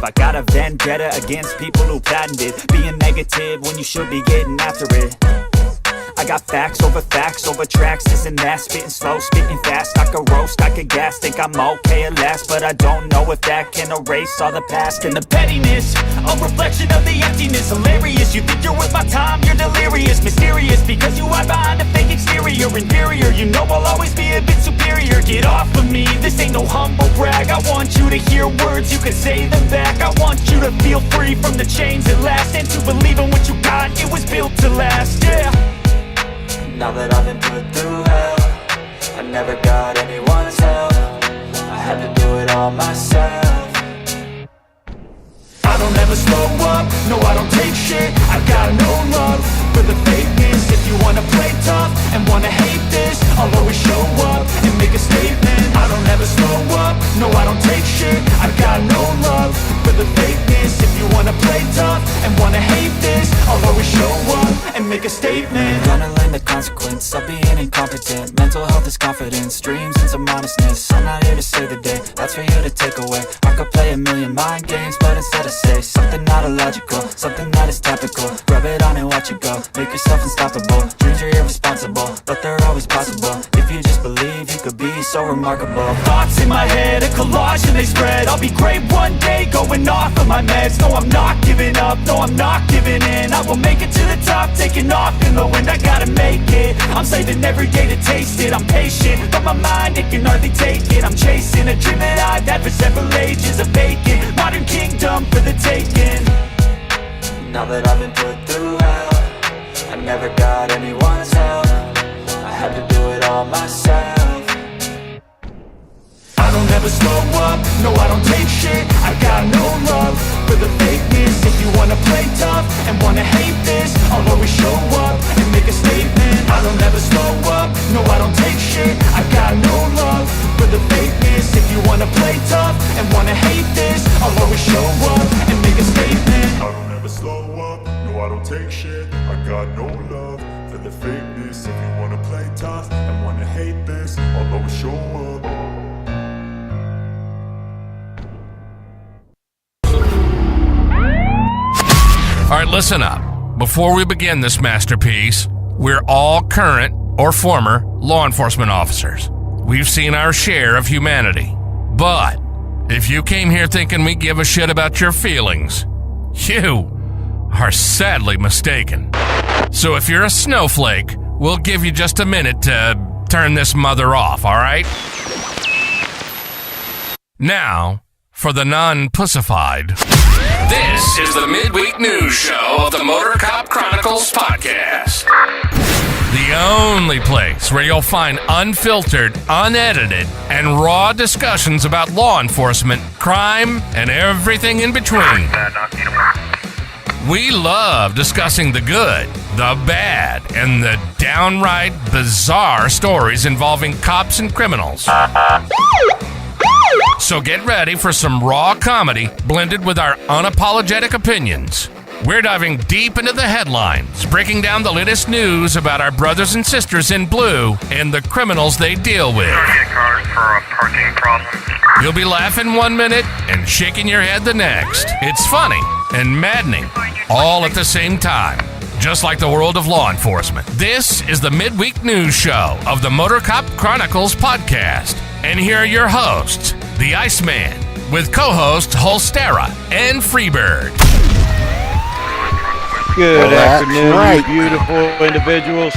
I got a vendetta against people who patented being negative when you should be getting after it. I got facts over tracks, this and that, spitting slow, spitting fast, I could roast, I could gas, think I'm okay at last, but I don't know if that can erase all the past and the pettiness, a reflection of the emptiness, hilarious, you think you're worth my time, you're delirious, mysterious, because you hide behind a fake exterior, inferior, you know I'll always be a bit superior, get off of me, this ain't no humble brag, I want you to hear words, you can say them back, I want you to feel free from the chains at last, and to believe in what you got, it was built to last, yeah. Now that I've been put through hell, I never got anyone's help, I had to do it all myself. I don't ever slow up, no I don't take shit, I got no love for the fakeness. If you wanna play tough and wanna hate this, I'll always show up and make a statement. I don't ever slow up, no I don't take shit, I got no love for the fakeness. If you wanna play tough and wanna hate this, I'll always show up and make a statement. I'm gonna learn the consequence of being incompetent. Mental health is confidence, dreams and some honestness. I'm not here to save the day, that's for you to take away. I could play a million mind games, but instead I say something not illogical, something that is topical. Rub it on and watch it go, make yourself unstoppable. Dreams are irresponsible, but they're always possible. If you just believe, you could be so remarkable. Thoughts in my head, a collage and they spread. I'll be great one day, going off of my meds. No, I'm not giving up, no, I'm not giving in. I will make it to the top, taking off in the wind. I gotta make it, I'm saving every day to taste it. I'm patient, but my mind, it can hardly take it. I'm chasing a dream that I've had for several ages, a vacant modern kingdom for the taking. Now that I've been put through hell, I never got anyone's help, I had to do it all myself. I don't ever slow up, no I don't take shit, I got no love for the fakeness. If you wanna play tough and wanna hate this, I'll always show up and make a statement. I don't ever slow up, no I don't take shit, I got no love for the fakeness. If you wanna play tough and wanna hate this, I'll always show up and make a statement. I don't ever slow up, no I don't take shit, I got no love for the fakeness. If you wanna play tough and wanna hate this, I'll always show up. All right, listen up. Before we begin this masterpiece, we're all current or former law enforcement officers. We've seen our share of humanity. But if you came here thinking we give a shit about your feelings, you are sadly mistaken. So if you're a snowflake, we'll give you just a minute to turn this mother off, all right? Now, for the non-pussified. This is the midweek news show of the Motorcop Chronicles podcast. The only place where you'll find unfiltered, unedited, and raw discussions about law enforcement, crime, and everything in between. We love discussing the good, the bad, and the downright bizarre stories involving cops and criminals. So get ready for some raw comedy blended with our unapologetic opinions. We're diving deep into the headlines, breaking down the latest news about our brothers and sisters in blue and the criminals they deal with. Cars for a parking problem. You'll be laughing one minute and shaking your head the next. It's funny and maddening, all at the same time. Just like the world of law enforcement. This is the midweek news show of the Motorcop Chronicles podcast. And here are your hosts, the Iceman, with co-hosts Holstera and Freebird. Good afternoon, you beautiful individuals.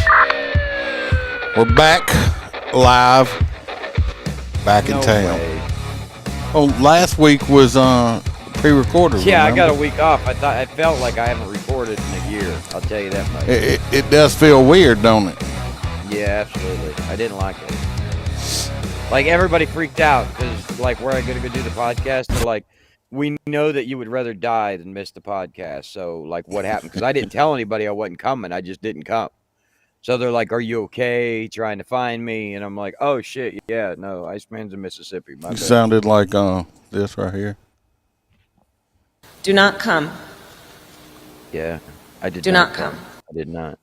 We're back live, back in town. Way. Oh, last week was pre-recorded. Yeah, remember? I got a week off. I felt like I haven't recorded in a year. I'll tell you that much. It does feel weird, don't it? Yeah, absolutely. I didn't like it. Like, everybody freaked out because, like, we're going to go do the podcast. They're like, we know that you would rather die than miss the podcast. So, like, what happened? Because I didn't tell anybody I wasn't coming. I just didn't come. So they're like, are you okay? Trying to find me. And I'm like, oh, shit. Yeah, no, Iceman's in Mississippi. My You bad. sounded like this right here. Do not come. Yeah, I did Do not come. I did not.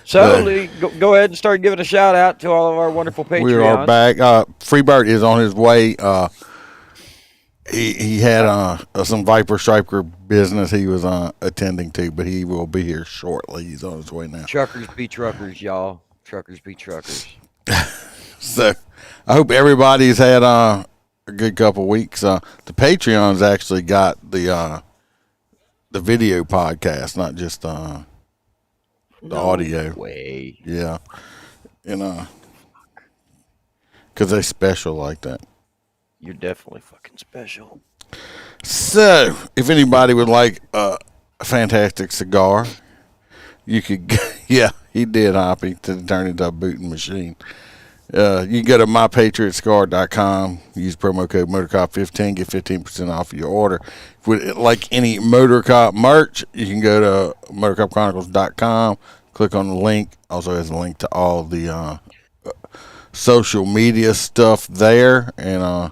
So, Lee, go ahead and start giving a shout out to all of our wonderful Patreons. We are back. Freebird is on his way. he had some Viper Striker business he was attending to, but he will be here shortly. He's on his way now. Truckers be truckers, y'all. Truckers be truckers. So I hope everybody's had a good couple weeks. The Patreons actually got the video podcast, not just the audio. Way. Yeah, and because they special like that. You're definitely fucking special. So, if anybody would like a fantastic cigar, you could. Yeah, he did, Hoppy, to turn into a booting machine. You can go to mypatriotcigar.com, use promo code Motorcop15, get 15% off your order. If you would like any Motorcop merch, you can go to motorcopchronicles.com, click on the link. Also has a link to all the social media stuff there. And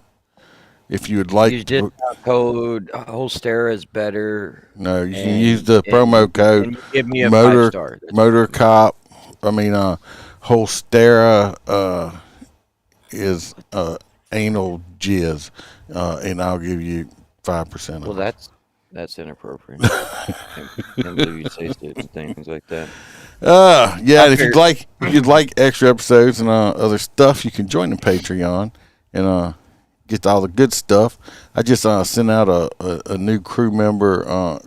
if you would like use discount code Holstera is better. No, you can use the promo code and give me a 5-star. Motorcop. I mean, Holstera is anal jizz, and I'll give you 5%. Well, that's inappropriate. I can't believe you say things like that. Yeah, and if you'd like extra episodes and other stuff, you can join the Patreon and get all the good stuff. I just sent out a new crew member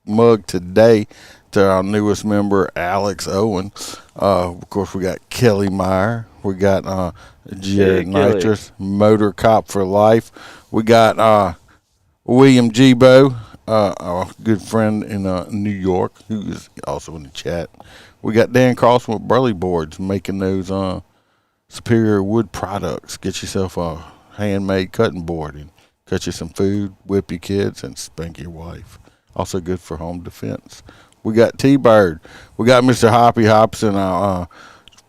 mug today to our newest member, Alex Owen. Of course, we got Kelly Meyer. We got Jared Nitrous, Motorcop for life. We got William Gibo, our good friend in New York, who is also in the chat. We got Dan Carlson with Burley Boards, making those superior wood products. Get yourself a handmade cutting board and cut you some food, whip your kids, and spank your wife. Also good for home defense. We got T-Bird. We got Mr. Hoppy Hobson, our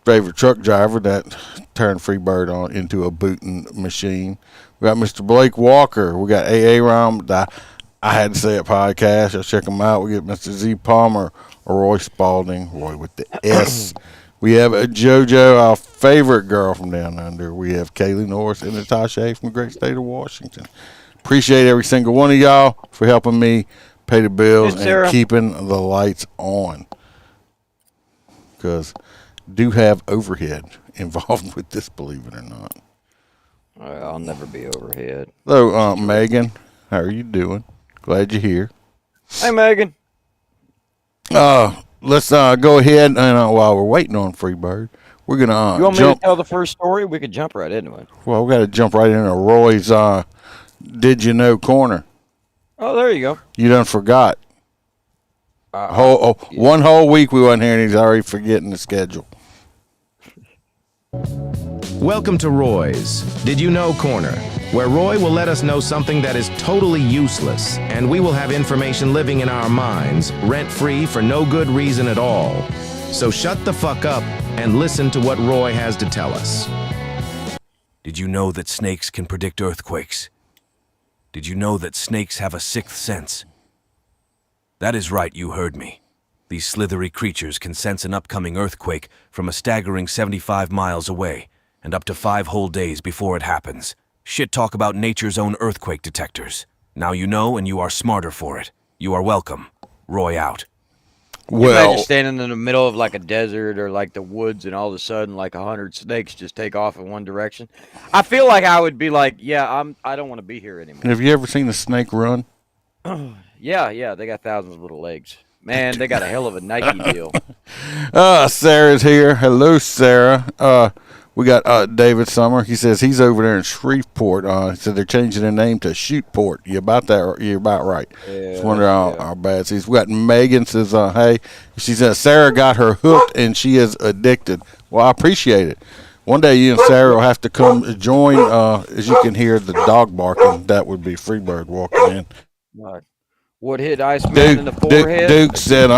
favorite truck driver that turned Freebird on into a booting machine. We got Mr. Blake Walker. We got AA Rom, I had to say it podcast. I'll check them out. We get Mr. Z Palmer, Roy Spalding, Roy with the S. We have a JoJo, our favorite girl from down under. We have Kaylee Norris and Natasha from the great state of Washington. Appreciate every single one of y'all for helping me pay the bills and keeping the lights on. Because do have overhead involved with this, believe it or not. I'll never be overhead. Hello, Megan. How are you doing? Glad you're here. Hey, Megan. Let's go ahead and while we're waiting on Freebird, we're gonna you want me to tell the first story? We could jump right into it. Well, we got to jump right into Roy's Did You Know corner. Oh, there you go. You done forgot. One whole week we wasn't here, and he's already forgetting the schedule. Welcome to Roy's Did You Know Corner, where Roy will let us know something that is totally useless, and we will have information living in our minds, rent-free for no good reason at all. So shut the fuck up and listen to what Roy has to tell us. Did you know that snakes can predict earthquakes? Did you know that snakes have a sixth sense? That is right, you heard me. These slithery creatures can sense an upcoming earthquake from a staggering 75 miles away, and up to 5 whole days before it happens. Shit talk about nature's own earthquake detectors. Now you know, and you are smarter for it. You are welcome. Roy out. Well, imagine standing in the middle of like a desert or like the woods, and all of a sudden like 100 snakes just take off in one direction. I feel like I would be like, yeah, I don't want to be here anymore. Have you ever seen a snake run? Yeah, they got thousands of little legs. Man, they got a hell of a Nike deal. Sarah's here. Hello, Sarah. We got David Summer. He says he's over there in Shreveport. He said they're changing their name to Shootport. You're about right. Yeah, just wonder how bad it is. We got Megan says, hey. She says Sarah got her hooked and she is addicted. Well, I appreciate it. One day you and Sarah will have to come join. As you can hear the dog barking, that would be Freebird walking in. What hit Iceman in the forehead? Duke said,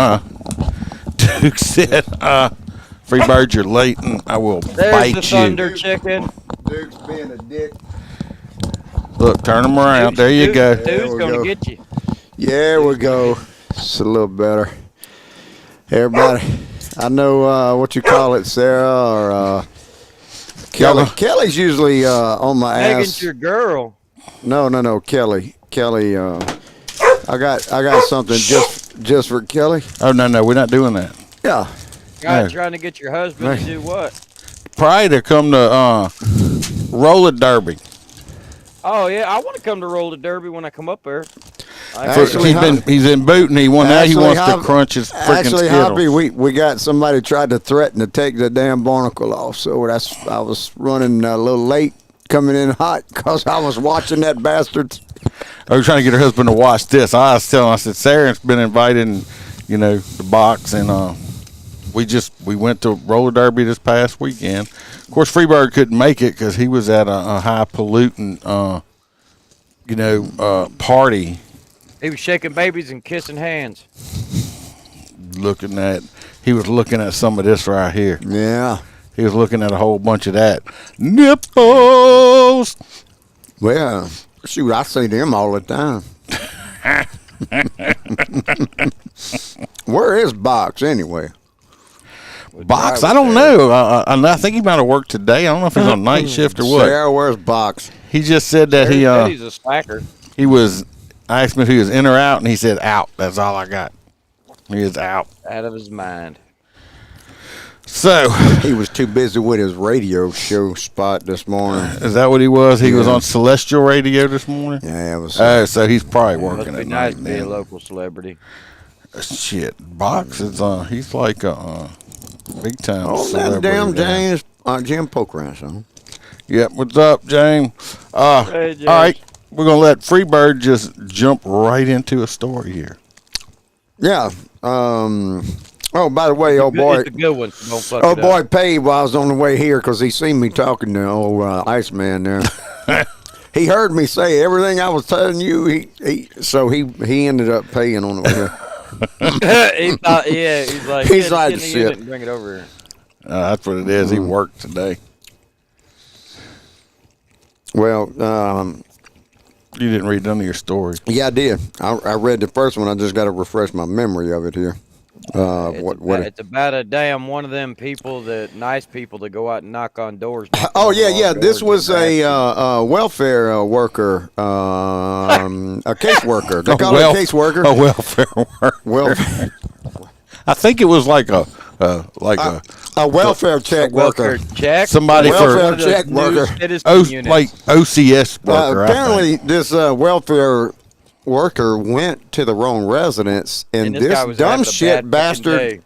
Freebird, you're late, and I will bite you. There's the Thunder Chicken. Duke's being a dick. Look, turn him around. There you go. Dude's going to get you. There we go. It's a little better. Everybody, I know what you call it, Sarah, or Kelly. Kelly's usually on my ass. Megan's your girl. Kelly. Kelly, I got something just for Kelly. Oh, no, we're not doing that. Yeah. God, trying to get your husband to do what? Probably to come to roller derby. Oh yeah, I want to come to roller derby when I come up there. He's in boot and he wants to crunch his freaking Skittles. Skittles. We got somebody tried to threaten to take the damn barnacle off, so I was running a little late, coming in hot because I was watching that bastard. I was trying to get her husband to watch this. I was telling him, I said, Sarah's been invited, and, the box, and we went to roller derby this past weekend. Of course, Freebird couldn't make it because he was at a high pollutant, party. He was shaking babies and kissing hands. He was looking at some of this right here. Yeah. He was looking at a whole bunch of that. Nipples! Well, shoot, I see them all the time. Where is Box anyway? Box? I don't know. I think he might have worked today. I don't know if he's on night shift or what. Sarah, where's Box? He just said that he's a slacker. I asked him if he was in or out, and he said out. That's all I got. He is out. Out of his mind. So he was too busy with his radio show spot this morning. Is that what he was? He was on Celestial Radio this morning? Yeah, it was. Oh, so he's probably working at night. Must be nice to be a local celebrity. Shit. Box is he's like a big time celebrity. That damn James Jim Pokeranch, huh? Yep. What's up, James? Hey, James. All right. We're going to let Freebird just jump right into a story here. Yeah. Oh, by the way, old boy. It's a good one. Don't fuck old boy paid while I was on the way here because he seen me talking to old Iceman there. He heard me say everything I was telling you. So he ended up paying on the way here. He thought, he's like, he's like shit. Bring it over here. That's what it is. He worked today. Well, you didn't read none of your stories. Yeah, I did. I read the first one. I just got to refresh my memory of it here. It's about a damn one of them nice people that go out and knock on doors. Oh yeah. This was a welfare worker, a caseworker. They call it a caseworker. A welfare worker. Welfare. I think it was like a welfare check worker. Check. Somebody welfare check worker. Like OCS worker. Apparently, this welfare worker went to the wrong residence, and this dumb shit bastard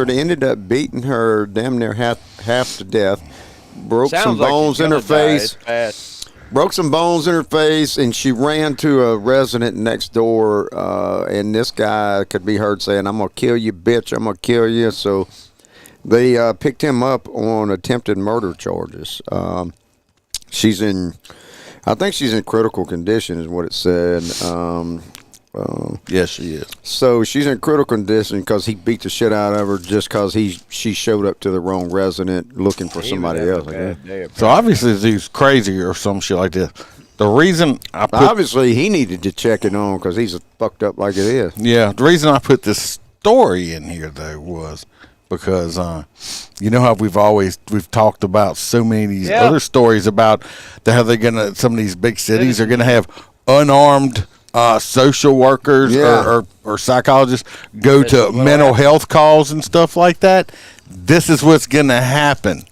ended up beating her damn near half to death. Broke some bones in her face. Broke some bones in her face, and she ran to a resident next door, and this guy could be heard saying, "I'm going to kill you, bitch. I'm going to kill you." So they picked him up on attempted murder charges. I think she's in critical condition is what it said. Yes, she is. So she's in critical condition because he beat the shit out of her just because she showed up to the wrong resident looking for somebody else. So obviously he's crazy or some shit like this. The reason obviously he needed to check it on because he's fucked up like it is. Yeah, the reason I put this story in here though was because you know how we've talked about so many of these other stories about how they're some of these big cities are gonna have unarmed social workers or psychologists go to mental health calls and stuff like that. This is what's gonna happen.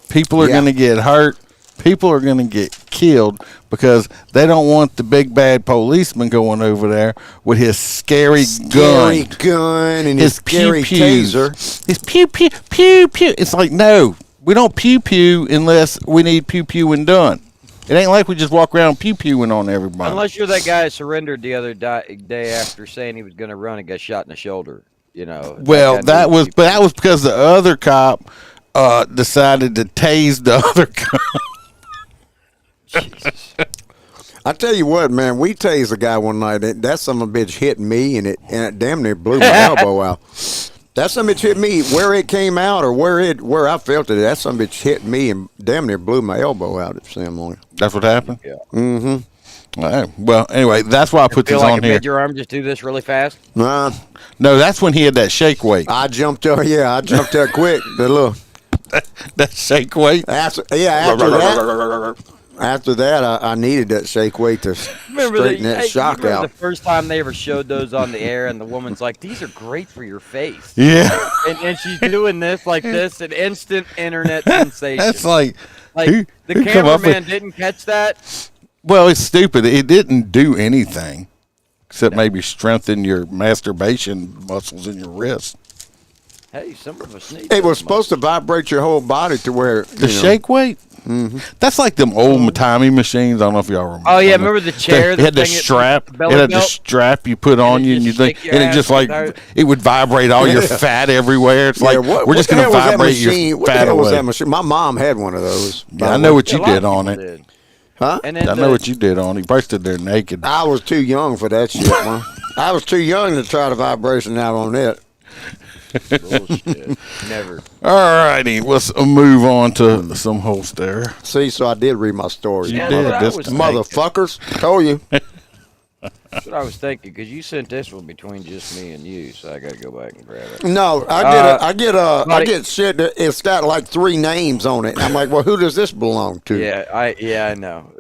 People are gonna get hurt. People are gonna get killed because they don't want the big bad policeman going over there with his scary gun and his scary taser. His pew pew pew pew. It's like, no, we don't pew pew unless we need pew pewing done. It ain't like we just walk around pew pewing on everybody. Unless you're that guy that surrendered the other day after saying he was going to run and got shot in the shoulder. Well, that was because the other cop decided to tase the other cop. Jesus. I tell you what, man, we tased a guy one night. That son of a bitch hit me, and it damn near blew my elbow out. That son of a bitch hit me where it came out or where I felt it. That son of a bitch hit me and damn near blew my elbow out at Sam morning. That's what happened? Yeah. Mm-hmm. All right. Well, anyway, that's why I put this on here. Made your arm just do this really fast? No, that's when he had that shake weight. I jumped up. Yeah, I jumped up quick. The little that shake weight. After that. after that, I needed that shake weight to straighten that shock out. The first time they ever showed those on the air, and the woman's like, "These are great for your face." Yeah. And she's doing this like this, an instant internet sensation. That's like the cameraman didn't catch that. Well, it's stupid. It didn't do anything except maybe strengthen your masturbation muscles in your wrist. Hey, some of us need. It was supposed to vibrate your whole body to where the shake weight. Mm-hmm. That's like them old timey machines. I don't know if y'all remember. Oh yeah, remember the chair? It had the strap. It had the strap you put on you, and you think, and it just like it would vibrate all your fat everywhere. It's like we're just going to vibrate your fat away. Was that machine? My mom had one of those. Yeah, I know what you did on it. Huh? I know what you did on it. You probably stood there naked. I was too young for that shit, man. I was too young to try the vibration out on it. Bullshit. Never. All righty, let's move on to some host there. See, so I did read my story. You did. Motherfuckers. Told you. That's what I was thinking, because you sent this one between just me and you, so I got to go back and grab it. No, I get shit that it's got like 3 names on it. I'm like, well, who does this belong to? Yeah, I know.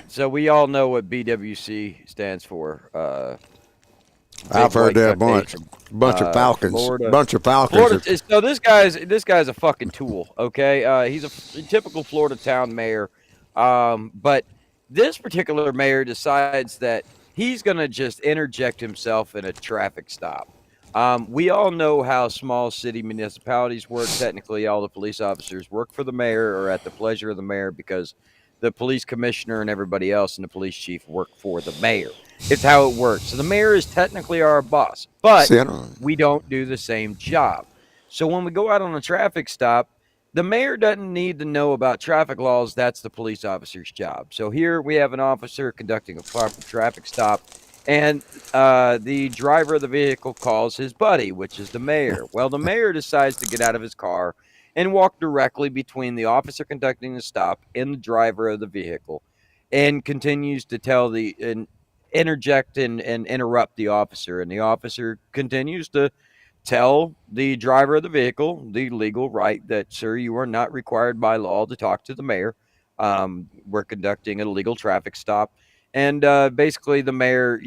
So we all know what BWC stands for. I've heard that bunch of Falcons. Bunch of Falcons. So this guy's a fucking tool. Okay, he's a typical Florida town mayor, but this particular mayor decides that he's gonna just interject himself in a traffic stop. We all know how small city municipalities work. Technically, all the police officers work for the mayor or at the pleasure of the mayor, because the police commissioner and everybody else and the police chief work for the mayor. It's how it works. So the mayor is technically our boss, but we don't do the same job. So when we go out on a traffic stop, the mayor doesn't need to know about traffic laws. That's the police officer's job. So here we have an officer conducting a proper traffic stop, and the driver of the vehicle calls his buddy, which is the mayor. Well, the mayor decides to get out of his car and walk directly between the officer conducting the stop and the driver of the vehicle, and continues to interject and interrupt the officer. And the officer continues to tell the driver of the vehicle the legal right that, sir, you are not required by law to talk to the mayor. We're conducting a legal traffic stop. And basically the mayor,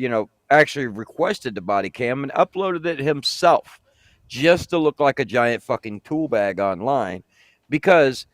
actually requested the body cam and uploaded it himself just to look like a giant fucking tool bag online. Because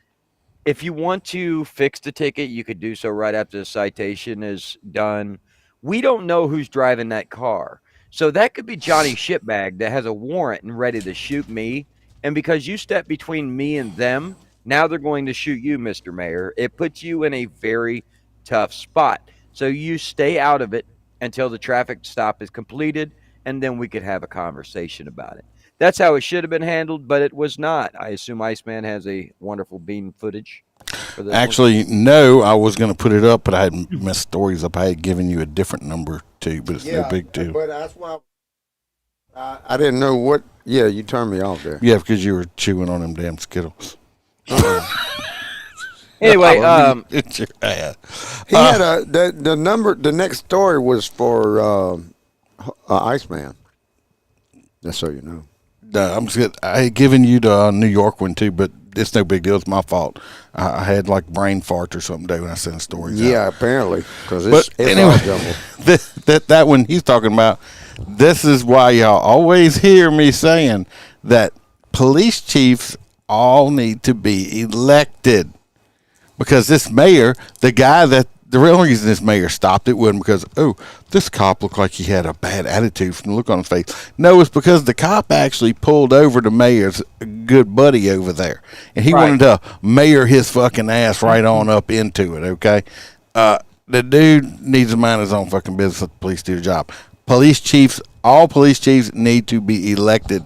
if you want to fix the ticket, you could do so right after the citation is done. We don't know who's driving that car. So that could be Johnny Shitbag that has a warrant and ready to shoot me. And because you step between me and them, now they're going to shoot you, Mr. Mayor. It puts you in a very tough spot. So you stay out of it until the traffic stop is completed, and then we could have a conversation about it. That's how it should have been handled, but it was not. I assume Iceman has a wonderful beam footage for this. Actually, no, I was going to put it up, but I had messed stories up. I had given you a different number, too, but it's no big deal. But that's why I didn't know what. Yeah, you turned me off there. Yeah, because you were chewing on them damn Skittles. Anyway, it's your ass. He had the number. The next story was for Iceman. Just so you know. No, I had given you the New York one too, but it's no big deal. It's my fault. I had like brain fart or something today when I sent stories. Yeah, out. apparently, because it's all jumbled. That one he's talking about. This is why y'all always hear me saying that police chiefs all need to be elected, because this mayor, the real reason this mayor stopped it wasn't because, this cop looked like he had a bad attitude from the look on his face. No, it's because the cop actually pulled over the mayor's good buddy over there. And he wanted to mayor his fucking ass right on up into it, okay? The dude needs to mind his own fucking business. Let the police do the job. All police chiefs need to be elected.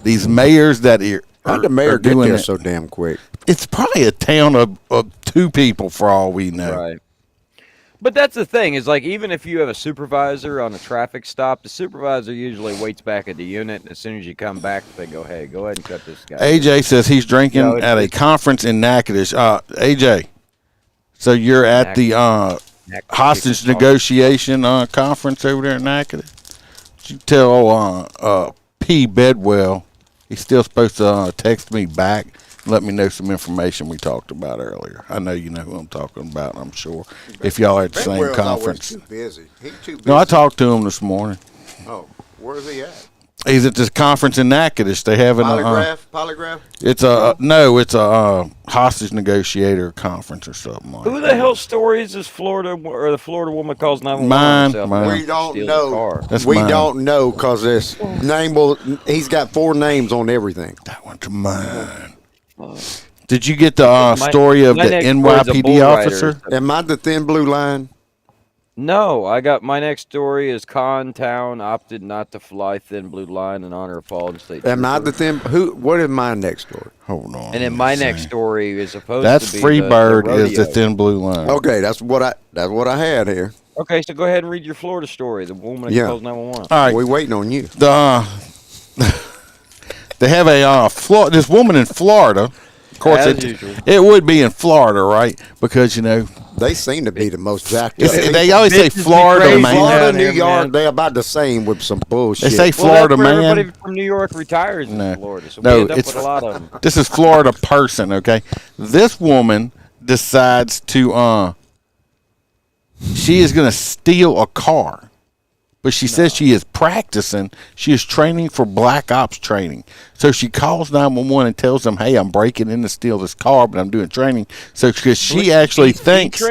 These mayors that how'd the mayor get there so damn quick? It's probably a town of 2 people for all we know. Right. But that's the thing, is like, even if you have a supervisor on a traffic stop, the supervisor usually waits back at the unit, and as soon as you come back, they go, hey, go ahead and cut this guy. AJ says he's drinking at a conference in Natchitoches. AJ, so you're at the hostage negotiation conference over there in Natchitoches? You tell P. Bedwell he's still supposed to text me back let me know some information we talked about earlier. I know you know who I'm talking about, I'm sure. If y'all are at the same Bentwell's conference. Too busy. He's too busy. No, I talked to him this morning. Oh, where's he at? He's at this conference in Natchitoches. They have Polygraph? It's a hostage negotiator conference or something like that. Who the hell story is this Florida or the Florida woman calls 911? Mine. We don't know. That's we mine. don't know because this name he's got 4 names on everything. That one's mine. Did you get the story of the NYPD officer? Am I the thin blue line? No, I got my next story is Town opted not to fly thin blue line in honor of fallen state. Am I the thin? What is my next story? Hold on. And then my next story is supposed That's to be Freebird is the rodeo. thin blue line. Okay, that's what I had here. Okay, so go ahead and read your Florida story. The woman that calls 911. All right, we waiting on you. They have a this woman in Florida. Of course, it would be in Florida, right? Because they seem to be the most jacked up. They always say Florida, man. Florida, New York, they're about the same with some bullshit. They say Florida, man. Everybody from New York retires in Florida, so we end up with a lot of them. This is Florida person, okay? This woman decides to she is going to steal a car. But she says she is practicing. She is training for black ops training. So she calls 911 and tells them, "Hey, I'm breaking in to steal this car, but I'm doing training." So because she actually thinks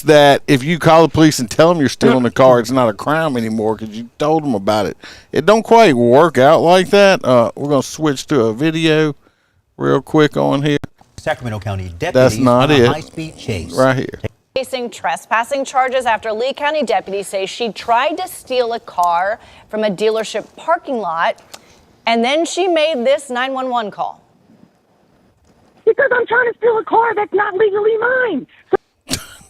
that if you call the police and tell them you're stealing the car, it's not a crime anymore because you told them about it. It don't quite work out like that. We're gonna switch to a video real quick on here. Sacramento County deputies That's not on it. a high-speed chase. Right here. Facing trespassing charges after Lee County deputies say she tried to steal a car from a dealership parking lot, and then she made this 911 call. Because I'm trying to steal a car that's not legally mine.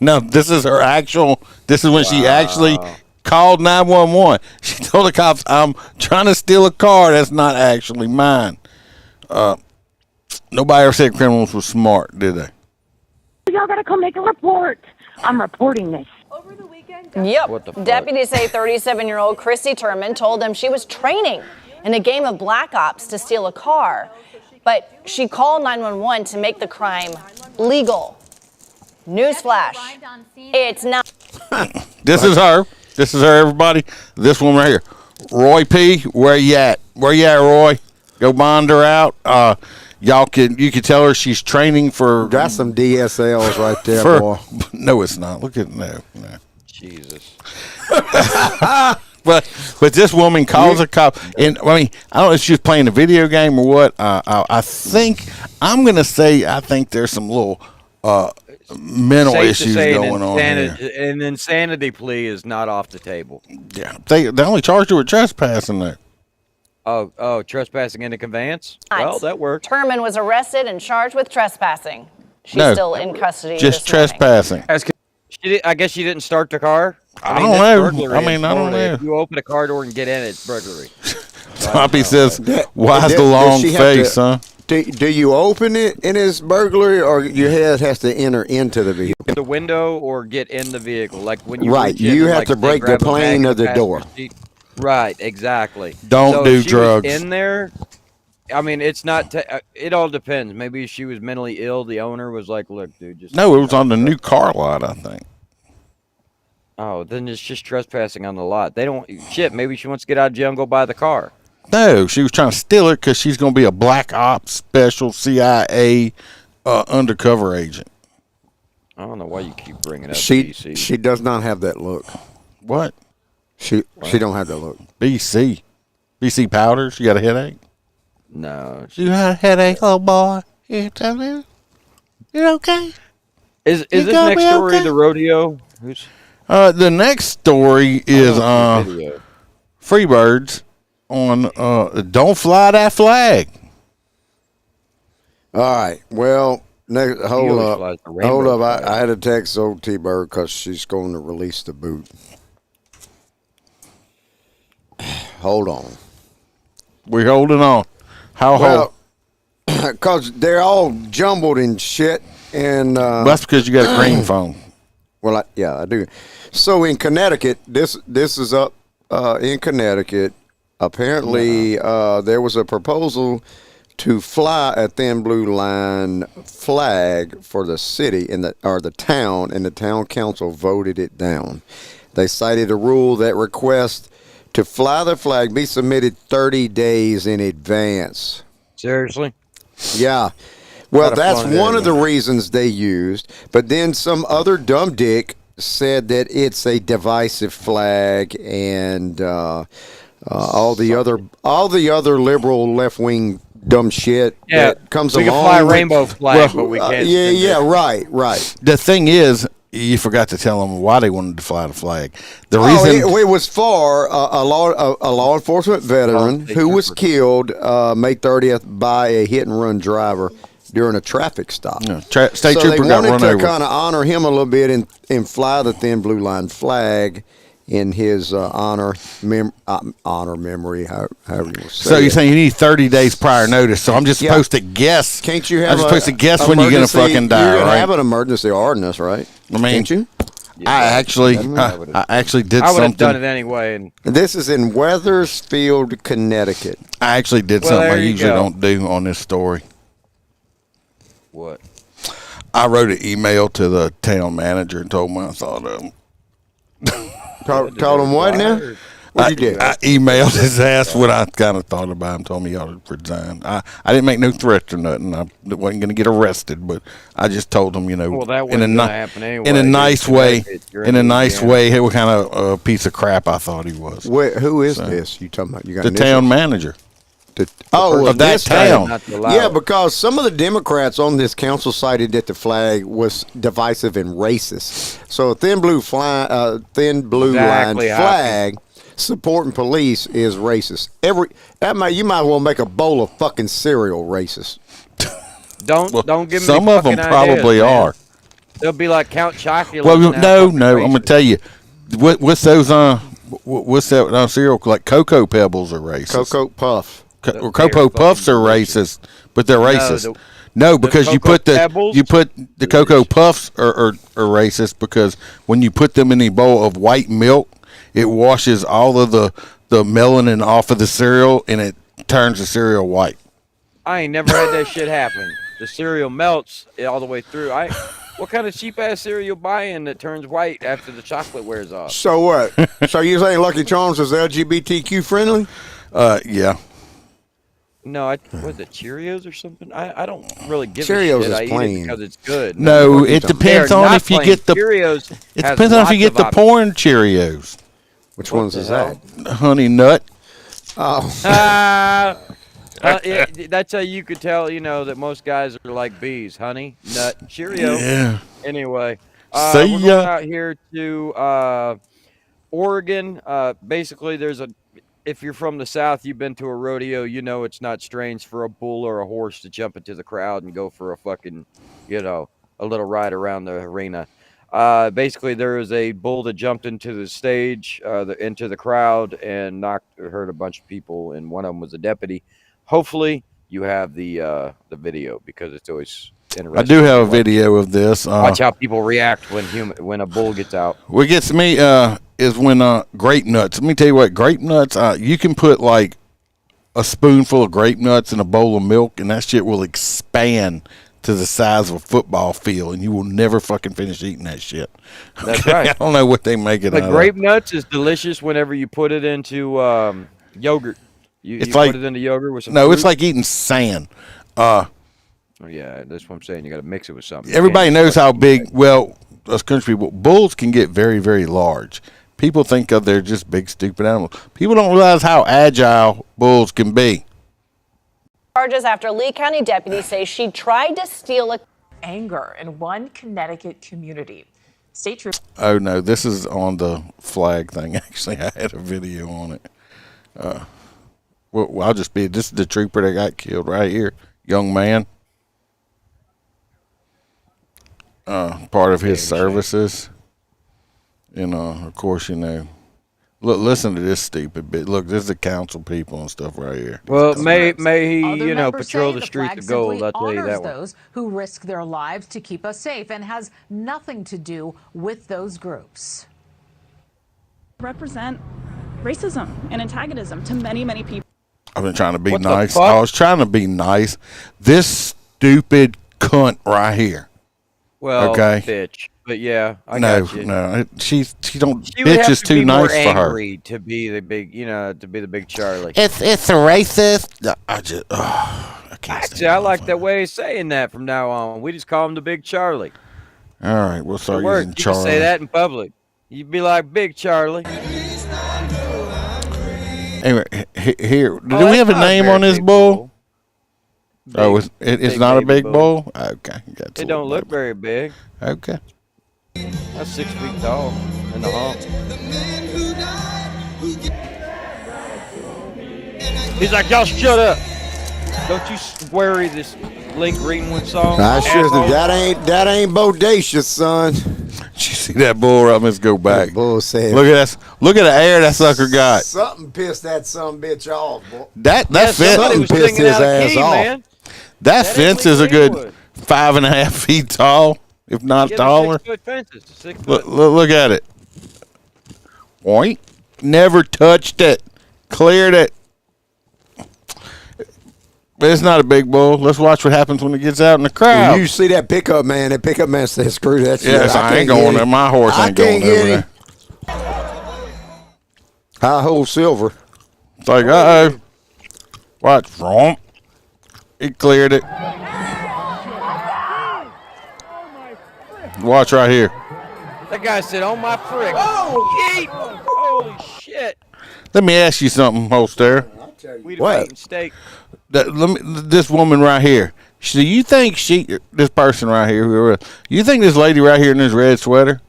No, this is when she actually called 911. She told the cops, "I'm trying to steal a car that's not actually mine." Nobody ever said criminals were smart, did they? Y'all gotta come make a report. I'm reporting this. Over the weekend, deputies say 37-year-old Chrissy Turman told them she was training in a game of black ops to steal a car, but she called 911 to make the crime legal. Newsflash, it's not. This is her. This is her, everybody. This one right here. Roy P., where you at? Where you at, Roy? Go bond her out. You can tell her she's training for. Got some DSLs right there, boy. No, it's not. Look at no. Jesus. But this woman calls a cop, and I don't know if she's playing a video game or what. I think there's some little mental issues going on here. An insanity plea is not off the table. Yeah, they only charged her with trespassing there. Oh, trespassing into conveyance? Well, that worked. Turman was arrested and charged with trespassing. She's still in custody. Just trespassing. I guess she didn't start the car? I don't know. I don't know. If you open a car door and get in, it's burglary. Toppy says, why's the long face, huh? Do you open it in his burglary, or your head has to enter into the vehicle? The window or get in the vehicle. Like when you Right, you have to break the plane of the door. Right, exactly. Don't do drugs. In there, it's not. It all depends. Maybe she was mentally ill. The owner was like, "Look, dude, just." No, it was on the new car lot, I think. Oh, then it's just trespassing on the lot. They don't. Shit, maybe she wants to get out of jail and go buy the car. No, she was trying to steal it because she's going to be a black ops special CIA undercover agent. I don't know why you keep bringing up BC. She does not have that look. What? She don't have that look. BC powder. She got a headache. No. You had a headache, little boy. You're okay. Is this next story okay? The rodeo? The next story is Freebirds on Don't Fly That Flag. All right. Well, hold up. I had to text old T-Bird because she's going to release the boot. Hold on. We're holding on. How because they're all jumbled and shit. And that's because you got a green phone. Well, I do. So in Connecticut, this is up in Connecticut. Apparently, there was a proposal to fly a thin blue line flag for the city or the town, and the town council voted it down. They cited a rule that requests to fly the flag be submitted 30 days in advance. Seriously? Yeah. Well, that's one of the reasons they used. But then some other dumb dick said that it's a divisive flag, and all the other liberal left wing dumb shit that comes along. We can fly a rainbow flag, but we can't. Right. The thing is, you forgot to tell them why they wanted to fly the flag. The reason it was for a law enforcement veteran who was killed May 30th by a hit and run driver during a traffic stop. Yeah, state trooper got run over. They wanted to kind of honor him a little bit and fly the thin blue line flag in his honor memory, however you want to say. So you're saying you need 30 days prior notice? So I'm just supposed to guess. Can't you have? I'm supposed to guess when you're gonna fucking die, You're right? have an emergency ordinance, right? I mean, can't you? Yeah, I actually did something. I would have done it anyway. And this is in Wethersfield, Connecticut. I actually did something I usually don't do on this story. What? I wrote an email to the town manager and told him what I thought of him. Told him what now? What did you do? I emailed his ass what I kind of thought about him. Told me he ought to resign. I didn't make no threats or nothing. I wasn't going to get arrested, but I just told him, in a nice way. In a nice way, what kind of piece of crap I thought he was. Who is this you talking about? You got the town manager. Of that town. Yeah, because some of the Democrats on this council cited that the flag was divisive and racist. So a thin blue line flag supporting police is racist. You might as well make a bowl of fucking cereal racist. Don't give me some of them probably are. They'll be like Count Chocula. Well, no, I'm gonna tell you. What's those? What's that cereal like? Cocoa Pebbles are racist. Cocoa Puff. Cocoa Puffs are racist, but they're racist. No, because you put the Cocoa Puffs are racist because when you put them in a bowl of white milk, it washes all of the melanin off of the cereal and it turns the cereal white. I ain't never had that shit happen. The cereal melts all the way through. What kind of cheap ass cereal you buying that turns white after the chocolate wears off? So what? So you saying Lucky Charms is LGBTQ friendly? Yeah. No, was it Cheerios or something? I don't really give Cheerios a shit. is I eat plain. it because it's good. No, it depends on if you get the Cheerios. It depends on if you get the porn Cheerios. Which ones is that? Honey Nut. Oh. That's how you could tell, that most guys are like bees. Honey Nut Cheerio. Yeah. Anyway, See we're ya. going out here to Oregon. Basically, if you're from the South, you've been to a rodeo, it's not strange for a bull or a horse to jump into the crowd and go for a fucking, a little ride around the arena. Basically, there was a bull that jumped into the stage, into the crowd, and hurt a bunch of people, and one of them was a deputy. Hopefully, you have the video because it's always interesting. I do have a video of this. Watch how people react when a bull gets out. What gets me is when grape nuts. Let me tell you what, grape nuts. You can put like a spoonful of grape nuts in a bowl of milk, and that shit will expand to the size of a football field, and you will never fucking finish eating that shit. That's right. I don't know what they make it out of. Grape nuts is delicious whenever you put it into yogurt. You put it into yogurt with some fruit. It's like eating sand. Yeah, that's what I'm saying. You got to mix it with something. Everybody knows how big. Well, us country people, bulls can get very, very large. People think they're just big, stupid animals. People don't realize how agile bulls can be. Charges after Lee County deputies say she tried to steal a anger in one Connecticut community. State troopers. Oh no, this is on the flag thing. Actually, I had a video on it. Well, I'll just be. This is the trooper that got killed right here, young man. Part of his services. Of course, look, listen to this stupid bit. Look, this is the council people and stuff right here. Well, may he, patrol the streets of gold. I'll tell you that one. Those who risk their lives to keep us safe and has nothing to do with those groups. Represent racism and antagonism to many, many people. I've been trying to be What the nice. fuck? I was trying to be nice. This stupid cunt right here. Well, okay. bitch. But yeah, I No, got you. no, she don't. She would Bitch have is to too be nice more for her. angry to be the big, to be the big Charlie. It's a racist. I just, I can't. Actually, I like that way of saying that from now on. We just call him the big Charlie. All right, we'll start It using works. You can Charlie. say that in public. You'd be like, big Charlie. Anyway, here, do Oh, we have a that's not a name very on this big bull? bull. It's big not a baby big bull. bull? Okay. That's a It little don't look baby. very big. Okay. That's 6 feet tall in the hump. He's like, y'all shut up. Don't you worry this Link Greenwood song. I sure asshole. that ain't bodacious, son. Did you see that bull right? Let's go back. Bull said, Look at that. Look at the air that sucker got. something pissed that son bitch off, boy. That Yeah, fence. somebody was pissed singing his out of ass key, off. man. That That fence ain't is a Link good Greenwood. 5.5 feet tall, if not Yeah, taller. 6 foot fences. 6 foot. Look at it. Point. Never touched it. Cleared it. But it's not a big bull. Let's watch what happens when it gets out in the crowd. When you see that pickup man, said, screw that shit. Yes, I ain't going there. My horse ain't going over there. High hole silver. It's like, uh-oh. Watch. Romp. He cleared it. Watch right here. That guy said, oh my frick. Oh, yeet. Holy shit. Let me ask you something, Holster. We'd What? have eaten steak. This woman right here. So you think this person right here, you think this lady right here in this red sweater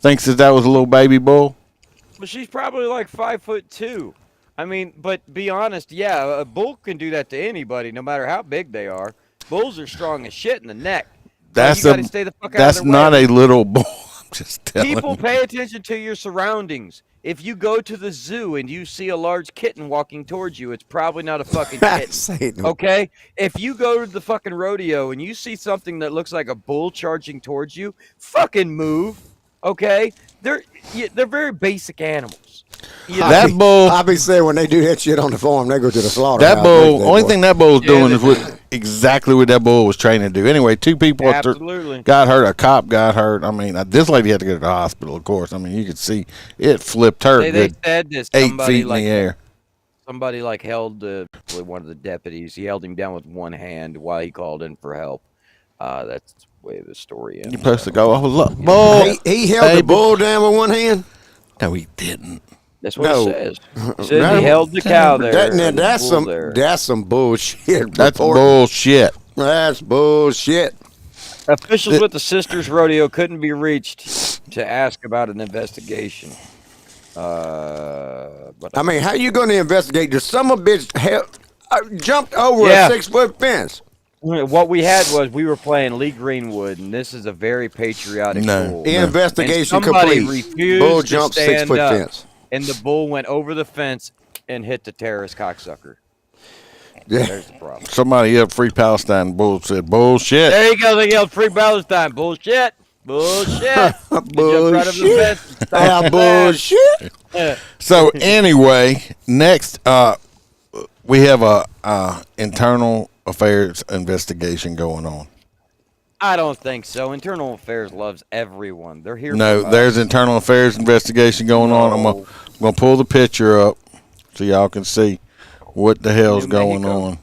thinks that was a little baby bull? But she's probably like 5'2". I mean, but be honest, yeah, a bull can do that to anybody, no matter how big they are. Bulls are strong as shit in the neck. That's you gotta stay the fuck out of that's their way. not a little bull. I'm just telling People you. pay attention to your surroundings. If you go to the zoo and you see a large kitten walking towards you, it's probably not a fucking kitten. Satan. Okay? If you go to the fucking rodeo and you see something that looks like a bull charging towards you, fucking move. Okay? They're very basic animals. You know? That bull. I be saying when they do that shit on the farm, they go to the slaughter. That bull. Only thing that bull was doing is exactly what that bull was trained to do. Anyway, 2 people Absolutely. got hurt. A cop got hurt. I mean, this lady had to go to the hospital. Of course. I mean, you could see it flipped her They good said this 8 somebody feet in like the air. somebody held one of the deputies. He held him down with one hand while he called in for help. That's the way the story ends. You're supposed to go. Oh, look, bull. He held the bull down with one hand. No, he didn't. That's what No. it says. It says he held the cow there. That's some bullshit. That's reporting. bullshit. That's bullshit. Officials with the Sisters Rodeo couldn't be reached to ask about an investigation. But I mean, how you going to investigate? There's some bitch jumped over a 6-foot fence. What we had was we were playing Lee Greenwood, and this is a very patriotic bull. Investigation And somebody complete. refused Bull to jumped stand 6-foot up, fence. and the bull went over the fence and hit the terrorist cocksucker. Yeah. There's the problem. Somebody yelled "Free Palestine." Bull said, "Bullshit." There you go. They yelled "Free Palestine." Bullshit. Bullshit. Bullshit. Bullshit. So anyway, next we have a internal affairs investigation going on. I don't think so. Internal Affairs loves everyone. They're here. No, for us. there's internal affairs investigation going on. I'm gonna pull the picture up so y'all can see what the hell's going on.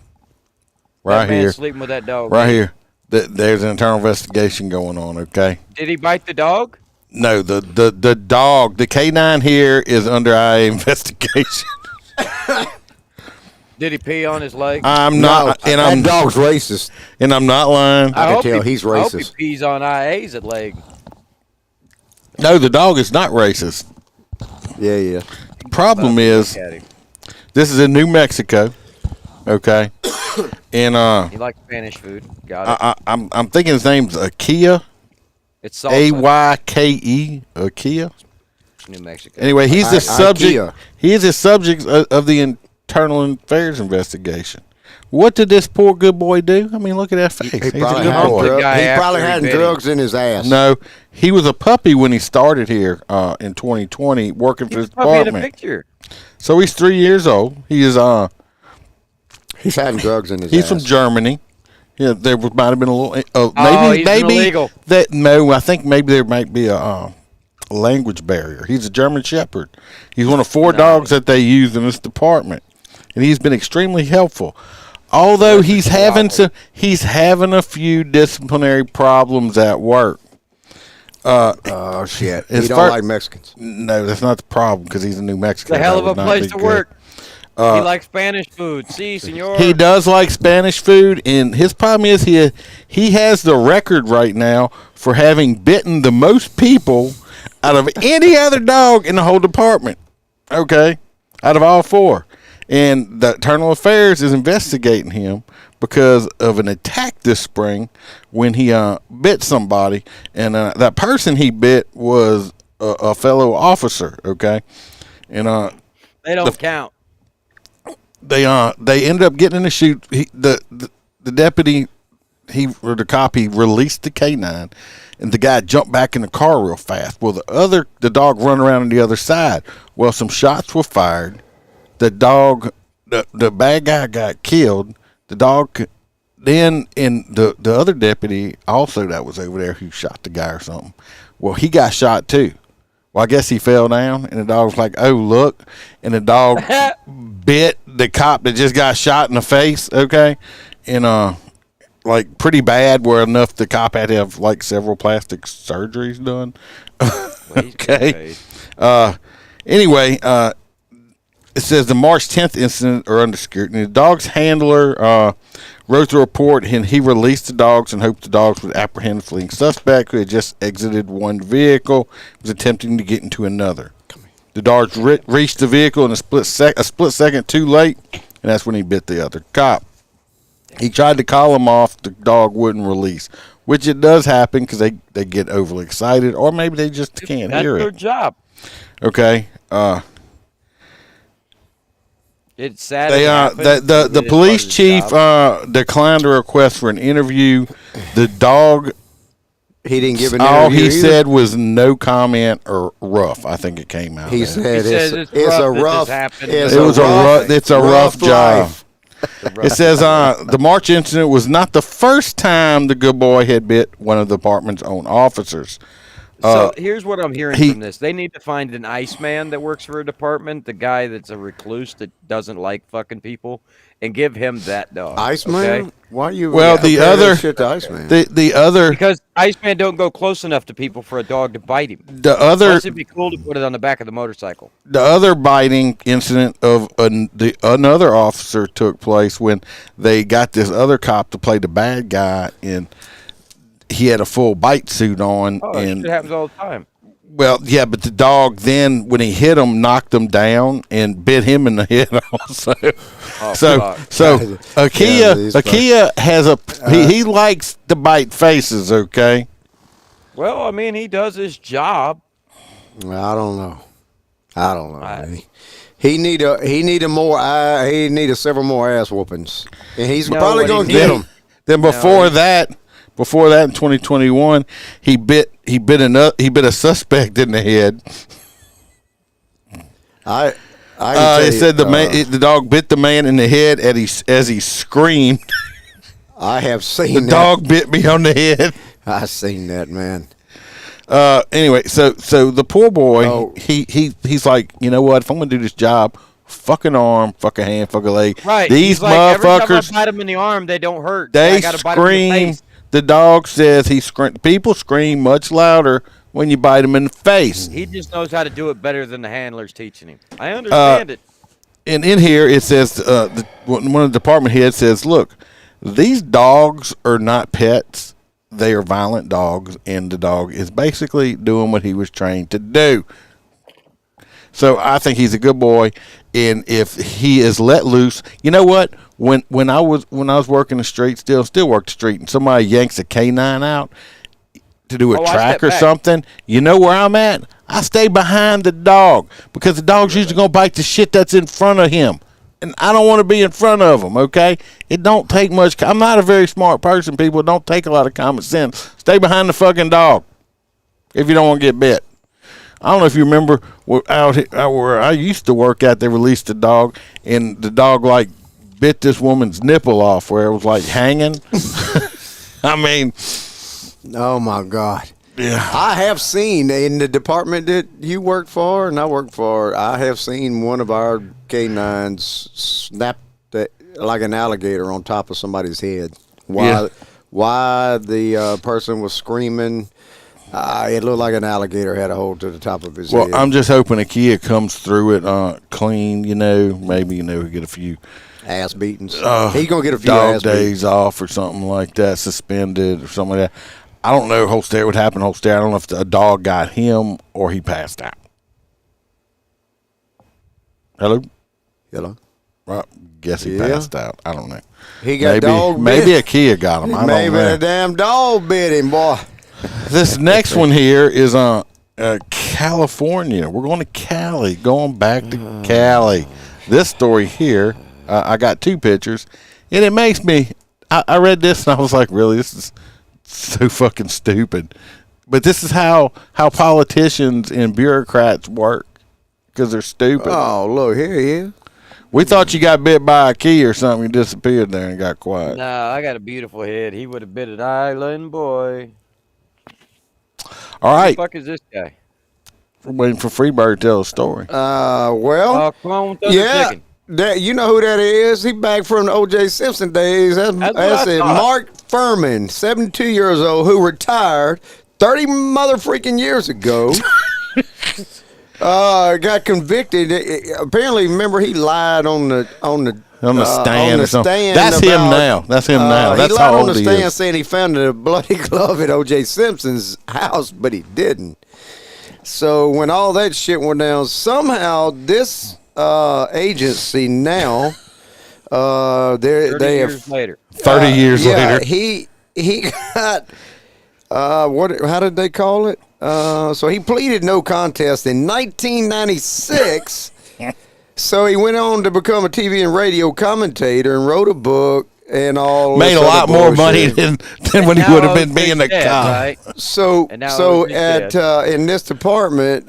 Right That man's here, sleeping with that dog. right here. There's an internal investigation going on. Okay. Did he bite the dog? No, the dog, the K-9 here is under IA investigation. Did he pee on his leg? I'm not, and that dog's racist, and I'm not lying. I can tell he's I hope he racist. pees on IA's leg. No, the dog is not racist. Yeah. Problem is, Look at him. this is in New Mexico. Okay, and He likes Spanish food. Got it. I'm thinking his name's Akia. It's salsa. Ayke, Akia. New Mexico. Anyway, he's the subject. Ikea. He is the subject of the internal affairs investigation. What did this poor good boy do? I mean, look at that face. He's a Probably good had boy. guy he probably after he had bit him. drugs in his ass. No, he was a puppy when he started here in 2020, working for his Puppy in a department. picture. So he's 3 years old. He is He's had drugs in his He's ass. from Germany. Yeah, there might have been a little. He's illegal. No, I think maybe there might be a language barrier. He's a German Shepherd. He's one of 4 dogs that they use in this department, and he's been extremely helpful. Although he's having a few disciplinary problems at work. Oh shit! He don't like Mexicans. No, that's not the problem because he's a New Mexican. It's a hell of a place to work. He likes Spanish food. Si, senor. He does like Spanish food, and his problem is he has the record right now for having bitten the most people out of any other dog in the whole department. Okay, out of all 4. And the Internal Affairs is investigating him because of an attack this spring when he bit somebody, and that person he bit was a fellow officer. Okay, and they don't count. They ended up getting in a shoot. The deputy, the cop, he released the K-9, and the guy jumped back in the car real fast. Well, the dog run around on the other side. Well, some shots were fired. The dog, the bad guy got killed. The dog, then, and the other deputy also that was over there who shot the guy or something. Well, he got shot too. Well, I guess he fell down, and the dog was like, "Oh, look," and the dog bit the cop that just got shot in the face. Okay, and like pretty bad, where enough the cop had to have like several plastic surgeries done. Okay. Anyway, it says the March 10th incident are under scrutiny. The dog's handler wrote the report, and he released the dogs and hoped the dogs would apprehend the fleeing suspect who had just exited one vehicle, was attempting to get into another. The dogs reached the vehicle in a split second too late, and that's when he bit the other cop. He tried to call him off. The dog wouldn't release, which it does happen because they get overly excited, or maybe they just can't hear it. That's their job. Okay. It's sad. The police chief declined a request for an interview. The dog, he didn't give an all interview. he either. said was no comment or rough. I think it came out. He said it's a rough. It's a rough job. It says the March incident was not the first time the good boy had bit one of the department's own officers. So here's what I'm hearing from this. They need to find an Iceman that works for a department, the guy that's a recluse that doesn't like fucking people, and give him that dog. Iceman? Okay? Why are you the other shit to Iceman? The other because Iceman don't go close enough to people for a dog to bite him. The other Plus it'd be cool to put it on the back of the motorcycle. The other biting incident of another officer took place when they got this other cop to play the bad guy, and he had a full bite suit on. Oh, and it happens all the time. Well, yeah, but the dog then, when he hit him, knocked him down and bit him in the head also. Akia has he likes to bite faces. Okay. Well, I mean, he does his job. I don't know. He need several more ass whoopings, and he's probably going to get them. Then before that, in 2021, he bit a suspect in the head. It said the dog bit the man in the head as he screamed. I have seen the dog bit me on the head. I seen that, man. Anyway, so the poor boy, he's like, you know what? If I'm gonna do this job, fucking arm, fucking hand, fucking leg. Right. These motherfuckers. Every time I bite them in the arm, they don't hurt. They I gotta bite them in the scream. face. The dog says people scream much louder when you bite them in the face. He just knows how to do it better than the handler's teaching him. I understand it. And in here it says one of the department heads says, "Look, these dogs are not pets. They are violent dogs, and the dog is basically doing what he was trained to do." So I think he's a good boy, and if he is let loose, you know what? When I was working the street, still work the street, and somebody yanks a K-9 out to do a track or something, you know where I'm at? I stay behind the dog because the dog's usually gonna bite the shit that's in front of him, and I don't want to be in front of him. Okay, it don't take much. I'm not a very smart person. People, don't take a lot of common sense. Stay behind the fucking dog if you don't want to get bit. I don't know if you remember out where I used to work at. They released a dog, and the dog like bit this woman's nipple off where it was like hanging. I mean, oh my God. Yeah. I have seen in the department that you worked for and I worked for, I have seen one of our K-9s snap like an alligator on top of somebody's head. Why the person was screaming, it looked like an alligator had a hold to the top of his head. Well, I'm just hoping a Kia comes through it clean, maybe, get a few ass beatings. He's going to get a few dog ass days beatings. off or something like that, suspended or something like that. I don't know what happened to Holster. I don't know if a dog got him or he passed out. Hello? Right. Guess he passed out. I don't know. He got dog maybe a Kia got him. I don't know. Maybe a damn dog bit him, boy. This next one here is California. We're going to Cali. Going back to Cali. This story here, I got two pictures, and it makes me. I read this and I was like, really, this is so fucking stupid. But this is how politicians and bureaucrats work because they're stupid. Oh, look, here he is. We thought you got bit by a key or something. You disappeared there and got quiet. Nah, I got a beautiful head. He would have bit an island boy. All right. Who the fuck is this guy? We're waiting for Freebird to tell a story. Well, come on with the chicken. You know who that is? He back from the O.J. Simpson days. That's Mark Furman, 72 years old, who retired 30 motherfucking years ago. Got convicted. Apparently, remember he lied on the stand or something. That's him now. That's him now. That's he lied how on old the he stand is. saying he found a bloody glove at O.J. Simpson's house, but he didn't. So when all that shit went down, somehow this agency now, 30 years later. 30 years later. He got how did they call it? So he pleaded no contest in 1996. So he went on to become a TV and radio commentator and wrote a book and all. Made a lot more money than when he would have been being a cop. Right? So at in this department,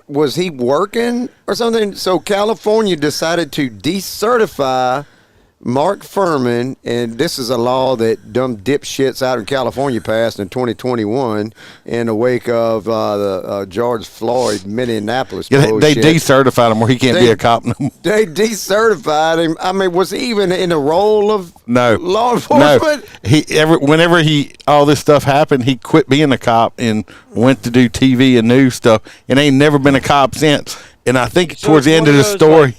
was he working or something? So California decided to decertify Mark Furman, and this is a law that dumb dipshits out in California passed in 2021 in the wake of the George Floyd Minneapolis bullshit. They decertified him where he can't be a cop no more. They decertified him. I mean, was he even in the role of law enforcement? No. Whenever all this stuff happened, he quit being a cop and went to do TV and news stuff, and ain't never been a cop since. And I think towards the end of the story.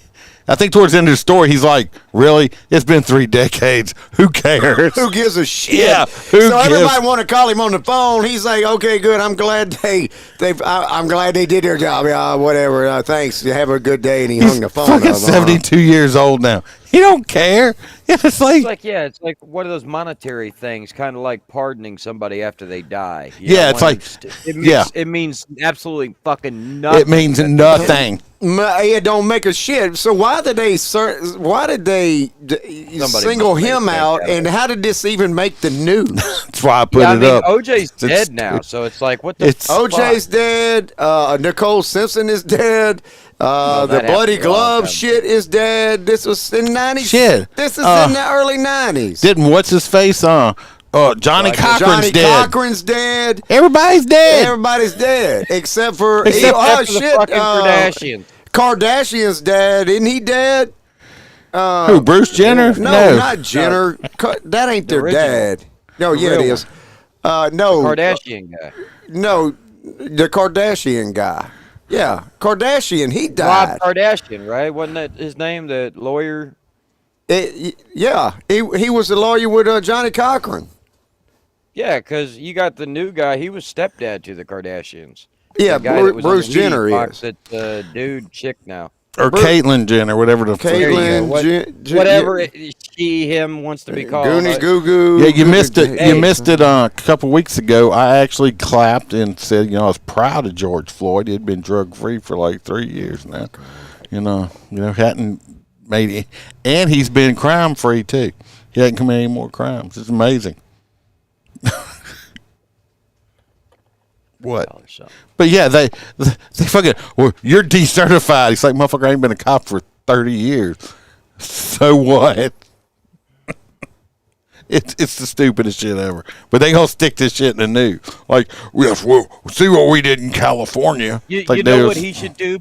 He's like, really? It's been 3 decades. Who cares? Who gives a shit? Yeah. Everybody want to call him on the phone. He's like, okay, good. I'm glad I'm glad they did their job. Yeah, whatever. Thanks. You have a good day. And he hung the phone fucking up. 72 years old now. He don't care. It's like one of those monetary things, kind of like pardoning somebody after they die. It means absolutely fucking nothing. It means nothing. It don't make a shit. So why did they single him out? And how did this even make the news? That's why I put it up. OJ's dead now, so it's like what the fuck? OJ's dead. Nicole Simpson is dead. The bloody glove shit is dead. This was in 90s. Shit. This is in the early 90s. Didn't what's his face Johnny Cochran's dead. Johnny Cochran's dead. Everybody's dead. Everybody's dead except for the fucking Kardashians. Kardashian's dead. Isn't he dead? Who? Bruce Jenner? No, not Jenner. That ain't their dad. No, it is. No, the Kardashian guy. No, the Kardashian guy. Yeah, Kardashian. He died. Rob Kardashian, right? Wasn't that his name? The lawyer. Yeah, he was the lawyer with Johnny Cochran. Yeah, because you got the new guy. He was stepdad to the Kardashians. Yeah, Bruce Jenner is. That dude chick now. Or Caitlyn Jenner, whatever the fuck. Whatever him wants to be called. Goonie Goo Goo. Yeah, you missed it. You missed it a couple weeks ago. I actually clapped and said, I was proud of George Floyd. He'd been drug free for like 3 years now. Hadn't made it, and he's been crime free too. He hasn't committed any more crimes. It's amazing. What? But yeah, they fucking. Well, you're decertified. He's like, motherfucker, I ain't been a cop for 30 years. So what? It's the stupidest shit ever. But they gonna stick this shit in the news. Like, yes, we'll see what we did in California. You like know what he should do?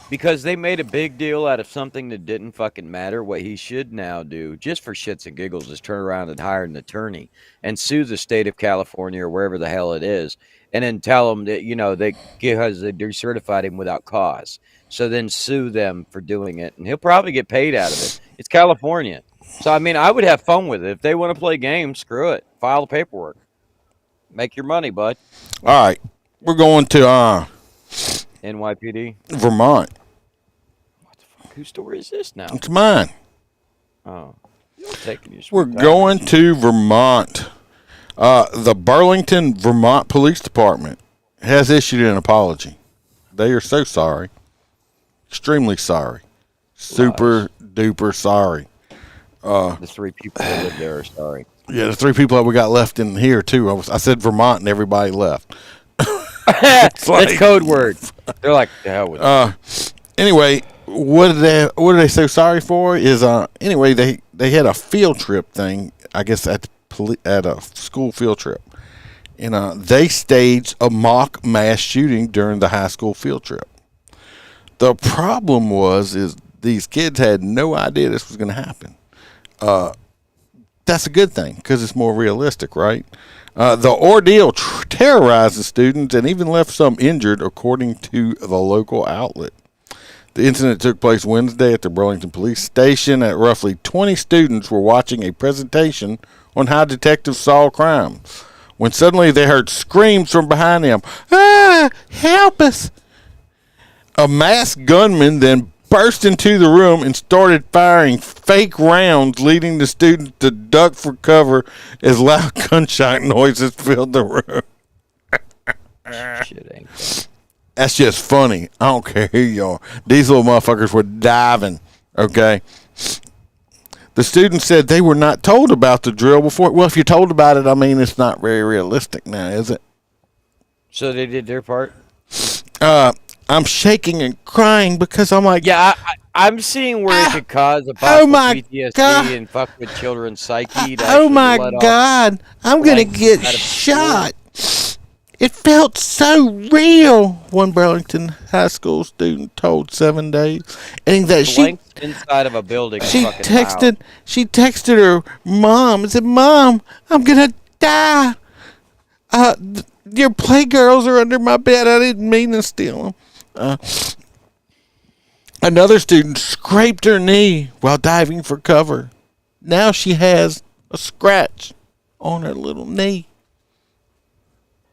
Because they made a big deal out of something that didn't fucking matter. What he should now do, just for shits and giggles, is turn around and hire an attorney and sue the state of California or wherever the hell it is, and then tell them that, because they decertified him without cause. So then sue them for doing it, and he'll probably get paid out of it. It's California. So, I mean, I would have fun with it. If they want to play games, screw it. File the paperwork. Make your money, bud. All right. We're going to NYPD? Vermont. What the fuck? Whose story is this now? It's mine. Oh. We're going to Vermont. The Burlington, Vermont Police Department has issued an apology. They are so sorry. Extremely sorry. Super duper sorry. The 3 people that live there are sorry. Yeah, the 3 people that we got left in here too. I said Vermont and everybody left. That's code word. They're like, the hell with it. Anyway, what are they so sorry for? Is anyway they had a field trip thing. I guess at a school field trip, and they staged a mock mass shooting during the high school field trip. The problem is these kids had no idea this was going to happen. That's a good thing because it's more realistic, right? The ordeal terrorized the students and even left some injured, according to the local outlet. The incident took place Wednesday at the Burlington Police Station. At roughly 20 students were watching a presentation on how detectives solve crime, when suddenly they heard screams from behind them. Ah, help us! A masked gunman then burst into the room and started firing fake rounds, leading the students to duck for cover as loud gunshot noises filled the room. Shit ain't. That's just funny. I don't care who you are. These little motherfuckers were diving, okay? The students said they were not told about the drill before. Well, if you're told about it, I mean, it's not very realistic now, is it? So they did their part? I'm shaking and crying because I'm like... Yeah, I'm seeing where it could cause a PTSD and fuck with children's psyche. Oh, my God. I'm going to get shot. It felt so real, one Burlington high school student told 7 Days. And that she inside of a building. She texted her mom and said, "Mom, I'm gonna die. Your playgirls are under my bed. I didn't mean to steal them." Another student scraped her knee while diving for cover. Now she has a scratch on her little knee.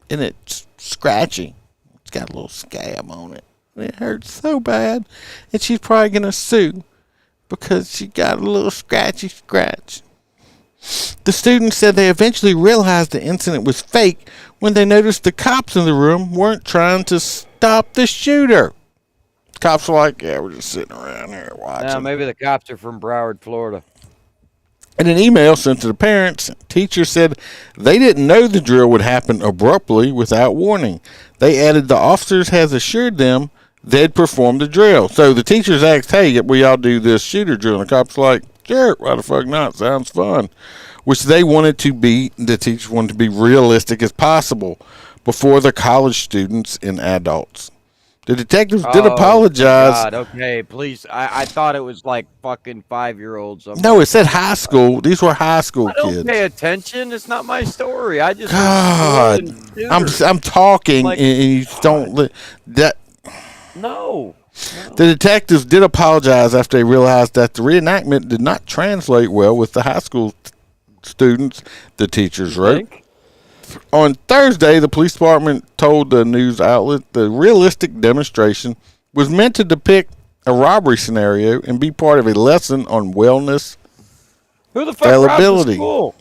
And it's scratchy. It's got a little scab on it. And it hurts so bad. And she's probably going to sue because she got a little scratchy scratch. The students said they eventually realized the incident was fake when they noticed the cops in the room weren't trying to stop the shooter. Cops were like, yeah, we're just sitting around here watching. Now, maybe the cops are from Broward, Florida. In an email sent to the parents, teachers said they didn't know the drill would happen abruptly without warning. They added the officers has assured them they'd perform the drill. So the teachers asked, hey, will y'all do this shooter drill? And the cops were like, sure, why the fuck not? Sounds fun. Which the teachers wanted to be realistic as possible before the college students and adults. The detectives did apologize. God, okay, please. I thought it was like fucking 5-year-olds. No, it said high school. These were high school kids. I don't pay attention. It's not my story. I just God. I'm talking like, and you don't that. No. The detectives did apologize after they realized that the reenactment did not translate well with the high school students, the teachers wrote. On Thursday, the police department told the news outlet the realistic demonstration was meant to depict a robbery scenario and be part of a lesson on wellness. Who the fuck robbed the school?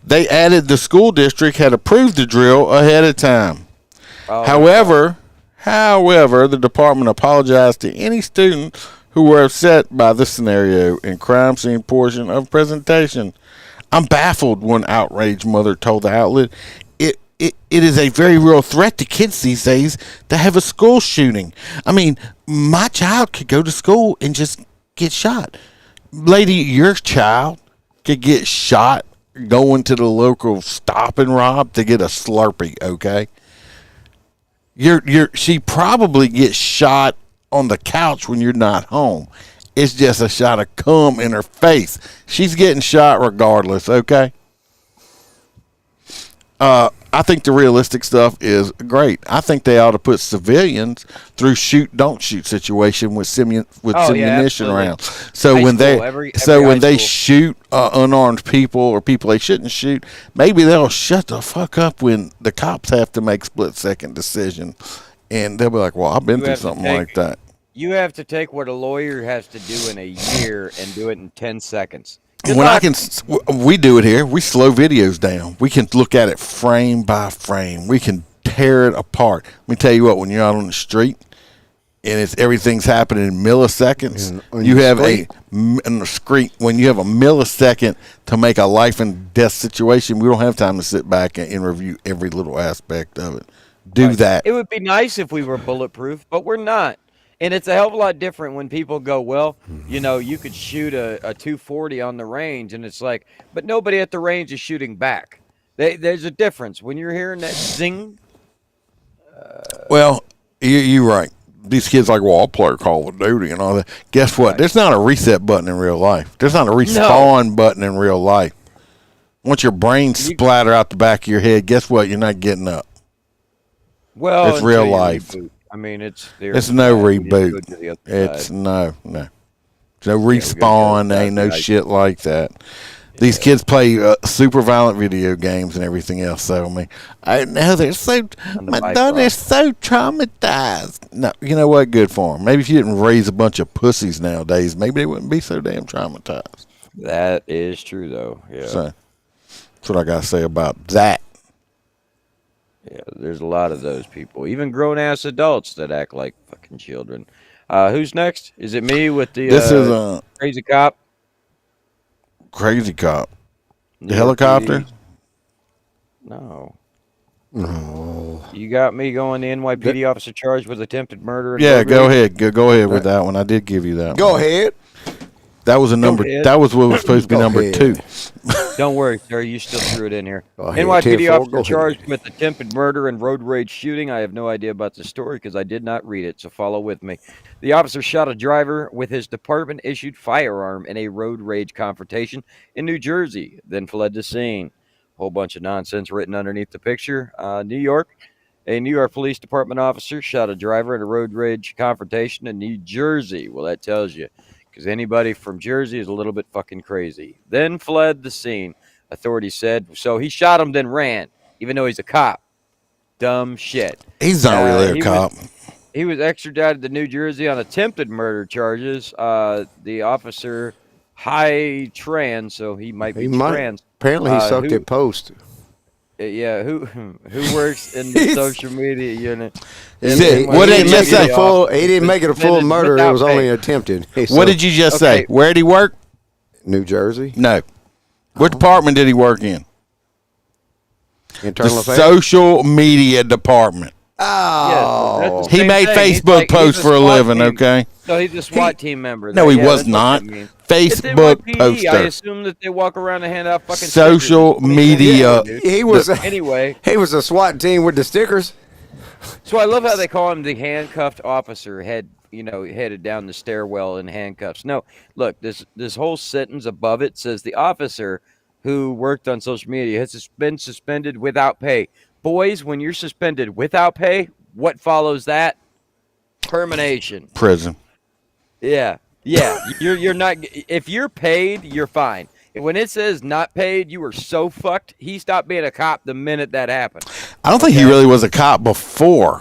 They added the school district had approved the drill ahead of time. However, the department apologized to any students who were upset by the scenario and crime scene portion of presentation. I'm baffled, one outraged mother told the outlet. It is a very real threat to kids these days to have a school shooting. I mean, my child could go to school and just get shot. Lady, your child could get shot going to the local Stop and Rob to get a Slurpee, okay? She probably gets shot on the couch when you're not home. It's just a shot of cum in her face. She's getting shot regardless, okay? I think the realistic stuff is great. I think they ought to put civilians through shoot don't shoot situation with ammunition rounds. So when they shoot unarmed people or people they shouldn't shoot, maybe they'll shut the fuck up when the cops have to make split second decisions, and they'll be like, "Well, I've been through something like that." You have to take what a lawyer has to do in a year and do it in 10 seconds. We do it here. We slow videos down. We can look at it frame by frame. We can tear it apart. Let me tell you what, when you're out on the street and everything's happening in milliseconds, when you have a millisecond to make a life and death situation, we don't have time to sit back and review every little aspect of it. That. It would be nice if we were bulletproof, but we're not. And it's a hell of a lot different when people go, well, you could shoot a 240 on the range, and it's like, but nobody at the range is shooting back. There's a difference. When you're hearing that zing. Well, you're right. These kids are like, well, I'll play Call of Duty and all that. Guess what? Right. There's not a reset button in real life. There's not a respawn button in real life. Once your brain splatter out the back of your head, guess what? You're not getting up. Well, it's real life. Reboot. I mean, it's no reboot. It's no. There's no respawn. Ain't no shit like that. These kids play super violent video games and everything else. So I know they're so. My daughter's so traumatized. No, you know what? Good for them. Maybe if you didn't raise a bunch of pussies nowadays, maybe they wouldn't be so damn traumatized. That is true, though. Yeah. So that's what I gotta say about that. Yeah, there's a lot of those people, even grown-ass adults that act like fucking children. Who's next? Is it me with the this is crazy cop? Crazy cop. The helicopter? No. You got me going, the NYPD officer charged with attempted murder. Yeah, go ahead. Go ahead with that one. I did give you that Go one. ahead. That was a number. That was what was supposed to be number 2. Don't worry, sir. You still threw it in here. NYPD officer charged with attempted murder and road rage shooting. I have no idea about the story because I did not read it, so follow with me. The officer shot a driver with his department-issued firearm in a road rage confrontation in New Jersey, then fled the scene. Whole bunch of nonsense written underneath the picture. New York. A New York Police Department officer shot a driver in a road rage confrontation in New Jersey. Well, that tells you. Because anybody from Jersey is a little bit fucking crazy. Then fled the scene, authorities said. So he shot him, then ran, even though he's a cop. Dumb shit. He's not really a cop. He was extradited to New Jersey on attempted murder charges. The officer, high trans, so he might be trans. Apparently he sucked at post. Yeah, who works in the social media unit? What did you just say? He didn't make it a full murder. It was only attempted. What did you just say? Where did he work? New Jersey. No. What department did he work in? Internal affairs. Social media department. Oh. He made Facebook posts for a living, okay? No, he's a SWAT team member. No, he was not. Facebook poster. I assume that they walk around and hand out fucking social media. He was anyway. He was a SWAT team with the stickers. So I love how they call him the handcuffed officer, headed down the stairwell in handcuffs. No, look, this whole sentence above it says the officer who worked on social media has been suspended without pay. Boys, when you're suspended without pay, what follows that? Termination. Prison. Yeah. You're not. If you're paid, you're fine. When it says not paid, you were so fucked. He stopped being a cop the minute that happened. I don't think he really was a cop before.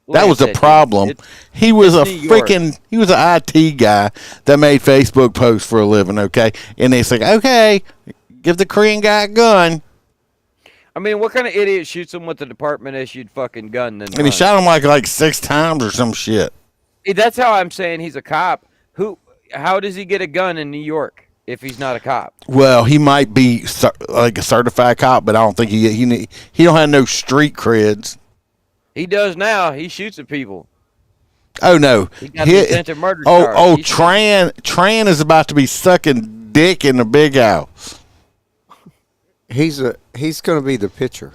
That was the problem. He was an IT guy that made Facebook posts for a living, okay? And they say, okay, give the Korean guy a gun. I mean, what kind of idiot shoots him with the department-issued fucking gun? And he shot him like 6 times or some shit. That's how I'm saying he's a cop. How does he get a gun in New York if he's not a cop? Well, he might be like a certified cop, but I don't think he don't have no street creds. He does now. He shoots at people. Oh no! He got the attempted murder charge. Tran is about to be sucking dick in the big house. He's going to be the pitcher.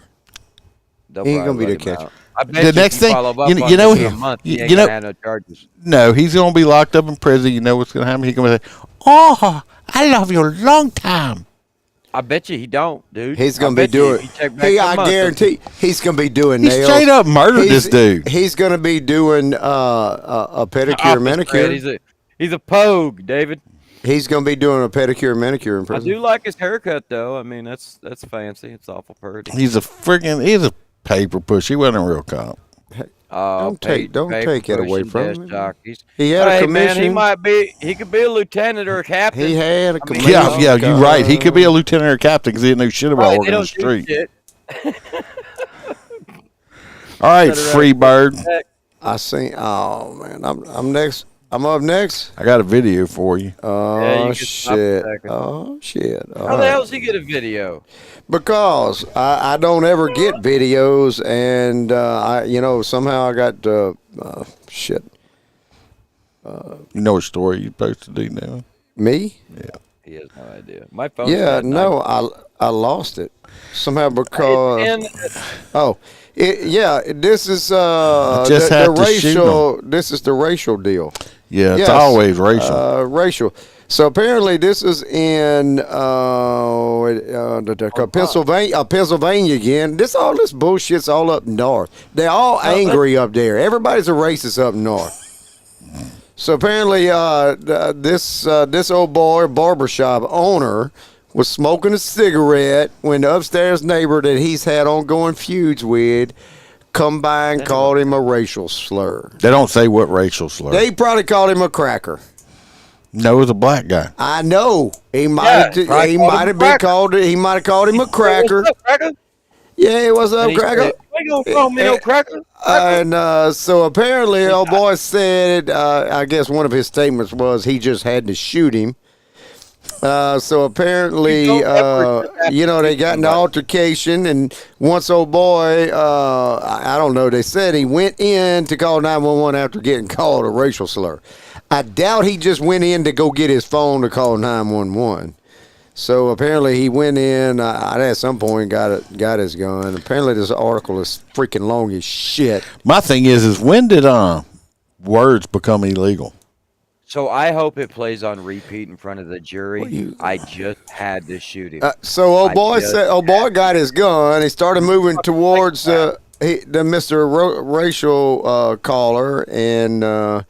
They'll He ain't going to probably be the let him catcher. out. I bet The next if you thing, follow up you on know, this in a month, he ain't you know, gonna have no charges. no, he's gonna be locked up in prison. You know what's gonna happen? He's gonna say, "Oh, I love you a long time." I bet you he don't, dude. He's going I to be bet you doing. if you check back Hey, a I month, guarantee he's going to be doing He nails. straight up murdered this dude. He's going to be doing a pedicure, Office manicure. spread. He's a pogue, David. He's going to be doing a pedicure, manicure in I prison. do like his haircut, though. I mean, that's fancy. It's awful pretty. He's a paper push. He wasn't a real cop. Don't take it away from him. Jockeys. He had a commission. Man, he could be a lieutenant or a captain. He had a commission. Yeah, you're right. He could be a lieutenant or a captain because he didn't know shit about working on the street. All right, free bird. I seen. Oh man, I'm next. I'm up next. I got a video for you. Oh shit! Oh shit! How the hell does he get a video? Because I don't ever get videos, and somehow I got shit. You know what story you posted to do now? Me? Yeah. He has no idea. My phone. Yeah, no, I lost it somehow because. This is the racial. This is the racial deal. Yeah, it's always racial. Racial. So apparently, this is in Pennsylvania again. This bullshit's all up north. They're all angry up there. Everybody's a racist up north. So apparently, this old boy barbershop owner was smoking a cigarette when the upstairs neighbor that he's had ongoing feuds with come by and called him a racial slur. They don't say what racial slur. They probably called him a cracker. No, it was a black guy. I know. He might have called him a cracker. What's up, cracker? Yeah, what's up, cracker? Why you gonna call me no cracker? And so apparently, old boy said, I guess one of his statements was he just had to shoot him. So apparently, they got in an altercation, and once old boy, I don't know, they said he went in to call 911 after getting called a racial slur. I doubt he just went in to go get his phone to call 911. So apparently he went in at some point got his gun. Apparently this article is freaking long as shit. My thing is when did words become illegal? So I hope it plays on repeat in front of the jury. I just had to shoot him. So old boy got his gun. He started moving towards the Mr. Racial caller, and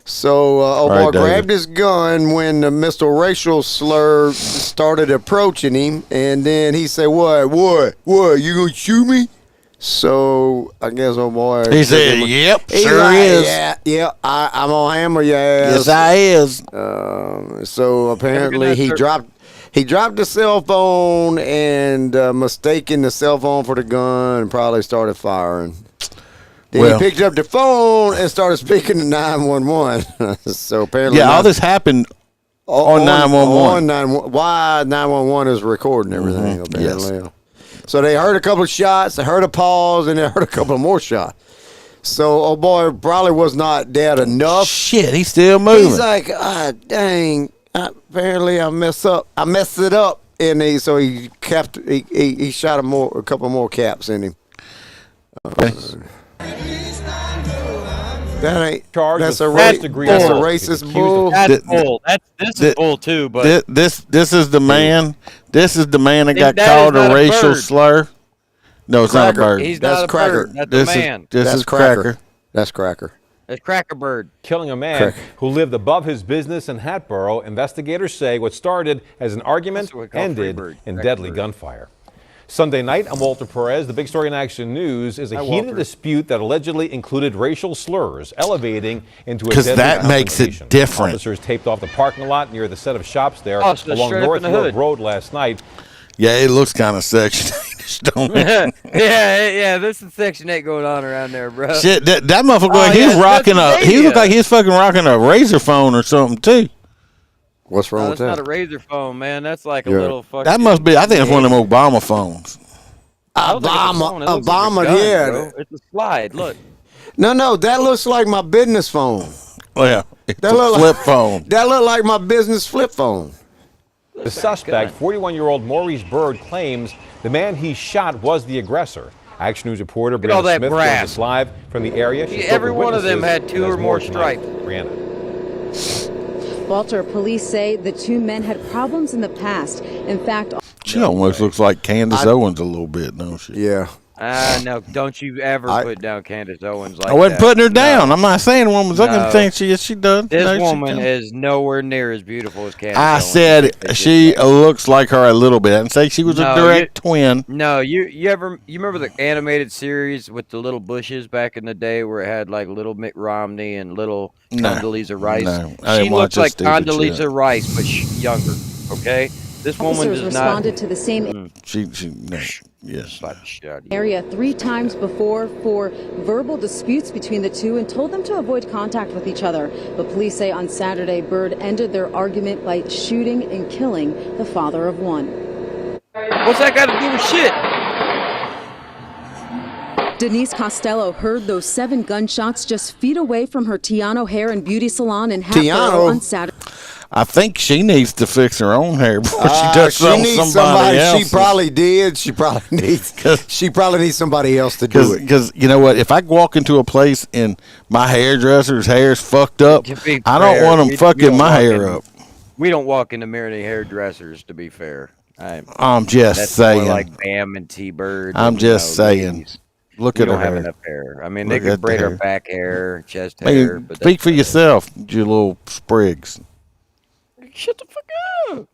so old boy grabbed his gun when the Mr. Racial slur started approaching him, and then he said, "What? You gonna shoot me?" So I guess old boy. He said, "Yep, sure is. Yeah, I'm gonna hammer your ass." Yes, I is. So apparently he dropped the cell phone and mistaking the cell phone for the gun, and probably started firing. Then he picked up the phone and started speaking to 911. So apparently, all this happened on 911. Why 911 is recording everything? Apparently. Yes. So they heard a couple of shots, they heard a pause, and they heard a couple more shots. So old boy probably was not dead enough. Shit, he's still moving. He's like, dang. Apparently I messed it up, and he shot a couple more caps in him. That ain't charged. That's a racist bull. That's bull. This is bull too. But this is the man. This is the man that got called a racial slur. No, it's not a bird. He's not a bird. That's a man. This is Cracker. That's Cracker. That's Cracker Bird. Killing a man who lived above his business in Hatboro, investigators say what started as an argument ended in deadly gunfire. Sunday night, I'm Walter Perez. The big story in Action News is a heated dispute that allegedly included racial slurs, elevating into a deadly confrontation. Because that makes it different. Officers taped off the parking lot near the set of shops there along North York Road last night. Yeah, it looks kind of Section 8, don't it? yeah, there's some Section 8 going on around there, bro. Shit, that motherfucker like he's rocking he looked like he's fucking rocking a razor phone or something too. What's wrong with that? That's not a razor phone, man. That's like a little fucking... That must be, I think it's one of them Obama phones. Obama, yeah. Bro. It's a slide, look. No, that looks like my business phone. Oh, yeah. It's a flip phone. That look like my business flip phone. The suspect, 41-year-old Maurice Bird, claims the man he shot was the aggressor. Action News reporter all Brianna that Smith brass. joins us live from the area. She spoke Every with one of them witnesses had 2 and has or more tonight. stripes. Brianna. Walter, police say the 2 men had problems in the past. In fact, She almost looks like Candace Owens a little bit, don't she? Yeah. No, don't you ever put down Candace Owens like that. I wasn't putting her down. No. I'm not saying the woman's ugly. I'm saying she does. This No, she woman don't. is nowhere near as beautiful as Candace I Owens. said she looks like her a little bit. I didn't say she was a direct twin. No, you remember the animated series with the little bushes back in the day where it had like little Mitt Romney and little Condoleezza Rice? No, I she didn't watch looks that like stupid Condoleezza shit. Rice, but younger. Okay, this woman officers does responded not. to the same Yes. area 3 times before for verbal disputes between the 2 and told them to avoid contact with each other. But police say on Saturday, Bird ended their argument by shooting and killing the father of 1. What's that got to do with shit? Denise Costello heard those 7 gunshots just feet away from her Tiano Hair and Beauty Salon in Hatboro on Saturday. I think she needs to fix her own hair before she does something to somebody else. She probably did. She probably needs somebody else to do it. Because you know what? If I walk into a place and my hairdresser's hair's fucked up, I don't want them fucking my hair up. We don't walk into many hairdressers, to be fair. I'm just that's saying. More like Bam and T-Bird. I'm just saying. Ladies. Look We at her don't have hair. enough hair. I mean, Look they at could braid the our hair. back hair, chest Hey, hair. But speak for yourself, you little sprigs. Shut the fuck up.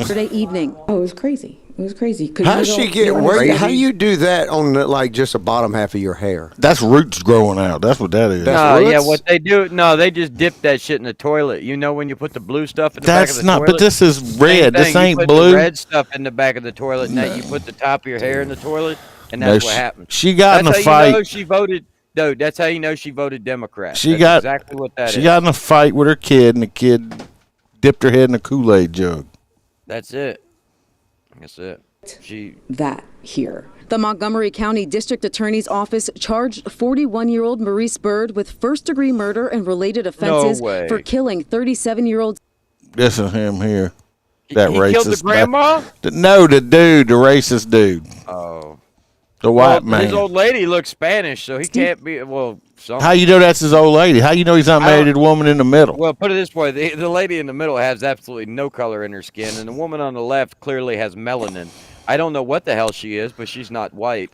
Saturday evening. Oh, it was crazy. It was crazy. 'Cause How you she don't- get? you don't Where? understand. How do you do that on like just the bottom half of your hair? That's roots growing out. That's what that is. No, yeah, what they do? No, they just dip that shit in the toilet. You know when you put the blue stuff in the back of That's the not. toilet. But this is Same red. This thing. You ain't put blue. The red stuff in the back of the toilet, and then you put the top of your hair in the toilet, and that's what happened. She got in a That's how fight. You know she voted. No, that's how you know she voted Democrat. She That's got exactly what that is. She got in a fight with her kid, and the kid dipped her head in a Kool-Aid jug. That's it. That's it. That here. The Montgomery County District Attorney's Office charged 41-year-old Maurice Bird with first-degree murder and related offenses way. for killing 37-year-old. This is him here. That he racist. killed the grandma? No, the dude, the racist dude. Oh. The white man. His old lady looks Spanish, so he can't be. Well, something. How you know that's his old lady? How you know he's not married to the woman in the middle? Well, put it this way: the lady in the middle has absolutely no color in her skin, and the woman on the left clearly has melanin. I don't know what the hell she is, but she's not white.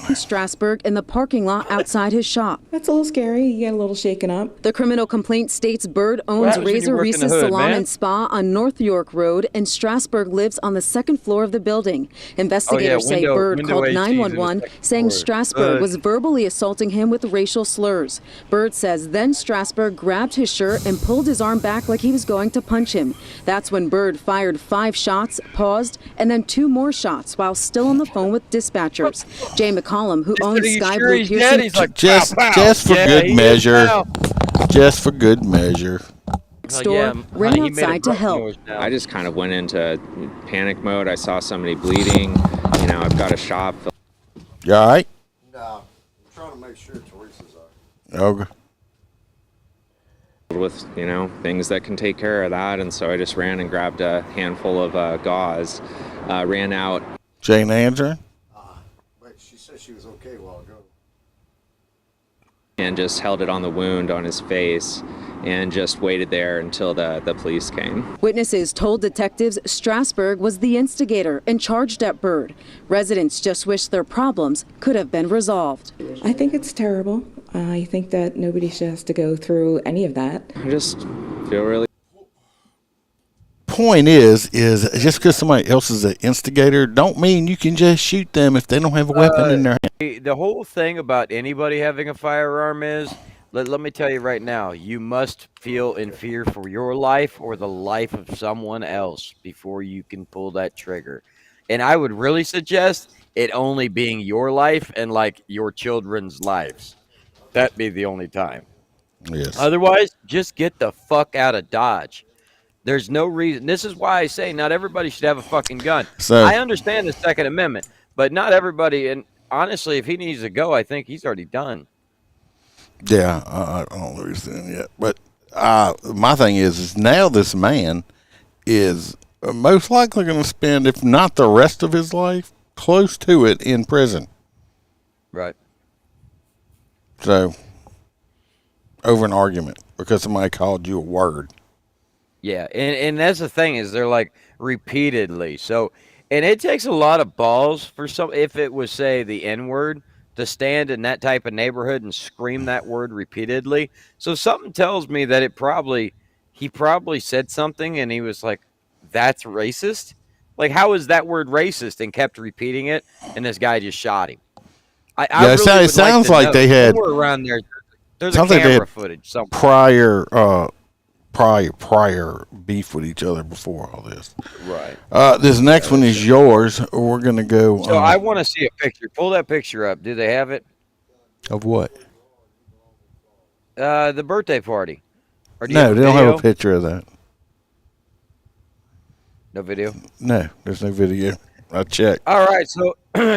In Strasburg in the parking lot outside his shop. That's a little scary. You get a little shaken up. The criminal complaint states Bird What owns happens when you Razor work in Reese's the hood, Salon man? and Spa on North York Road, and Strasburg lives on the 2nd floor of the building. Investigators say Bird window called 18 in the 911 second saying floor. Strasburg was verbally assaulting him with racial slurs. Bird says then Strasburg grabbed his shirt and pulled his arm back like he was going to punch him. That's when Bird fired 5 shots, paused, and then 2 more shots while still on the phone with dispatchers. Jay McCollum, who owns Sky Blue Piercing, just for good measure. Just for good measure. store ran outside to help. I just kind of went into panic mode. I saw somebody bleeding. You know, I've got a shop. You all right? No, I'm trying to make sure Teresa's Okay. With, you know, things that can take care of that. And so I just ran and grabbed a handful of gauze, ran out. Jane answering? She said she was okay a while ago. And just held it on the wound on his face and just waited there until the police came. Witnesses told detectives Strasburg was the instigator and charged at Bird. Residents just wish their problems could have been resolved. I think it's terrible. I think that nobody should have to go through any of that. I just feel really. Point is just because somebody else is an instigator don't mean you can just shoot them if they don't have a weapon in their hand. The whole thing about anybody having a firearm is, let me tell you right now, you must feel in fear for your life or the life of someone else before you can pull that trigger. And I would really suggest it only being your life and like your children's lives. That'd be the only time. Yes. Otherwise, just get the fuck out of Dodge. There's no reason. This is why I say not everybody should have a fucking gun. So- I understand the Second Amendment, but not everybody. And honestly, if he needs to go, I think he's already done. Yeah, I don't know what he's doing yet. But my thing is now this man is most likely going to spend, if not the rest of his life, close to it in prison. Right. So, over an argument because somebody called you a word. Yeah, and that's the thing is they're like repeatedly. So, and it takes a lot of balls for some. If it was say the N word to stand in that type of neighborhood and scream that word repeatedly. So something tells me that he probably said something and he was like, "That's racist." Like, how is that word racist? And kept repeating it, and this guy just shot him. I really it sounds like they had somewhere around there. There's a camera footage somewhere. Prior beef with each other before all this. Right. This next one is yours. We're gonna go. So I want to see a picture. Pull that picture up. Do they have it? Of what? The birthday party. Or No, they don't have a picture of that. No video? No, there's no video. I checked. All right, so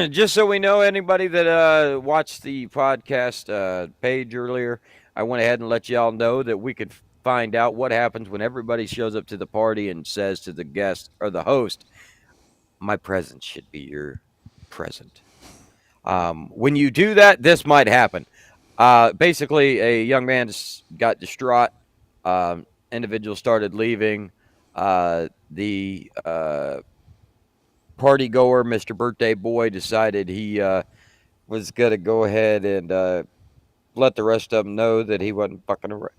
just so we know, anybody that watched the podcast page earlier, I went ahead and let y'all know that we could find out what happens when everybody shows up to the party and says to the guest or the host, "My present should be your present." When you do that, this might happen. Basically, a young man just got distraught. Individual started leaving. The party goer, Mr. Birthday Boy, decided he was going to go ahead and let the rest of them know that he wasn't fucking around.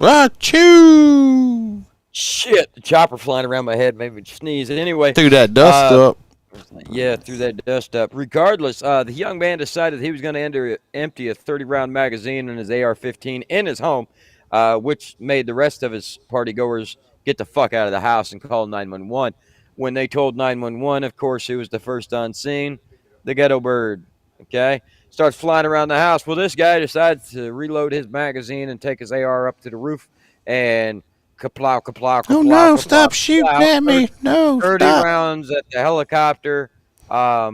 Achoo! Shit, the chopper flying around my head made me sneeze. Anyway. Threw that dust up. Yeah, threw that dust up. Regardless, the young man decided he was going to empty a 30-round magazine in his AR-15 in his home, which made the rest of his party goers get the fuck out of the house and call 911. When they told 911, of course, who was the first on scene? The ghetto bird, okay? Starts flying around the house. Well, this guy decides to reload his magazine and take his AR up to the roof and kaplow, kaplow, kaplow. Oh, no, kaplow, stop shooting at me. No, 30 stop. rounds at the helicopter. I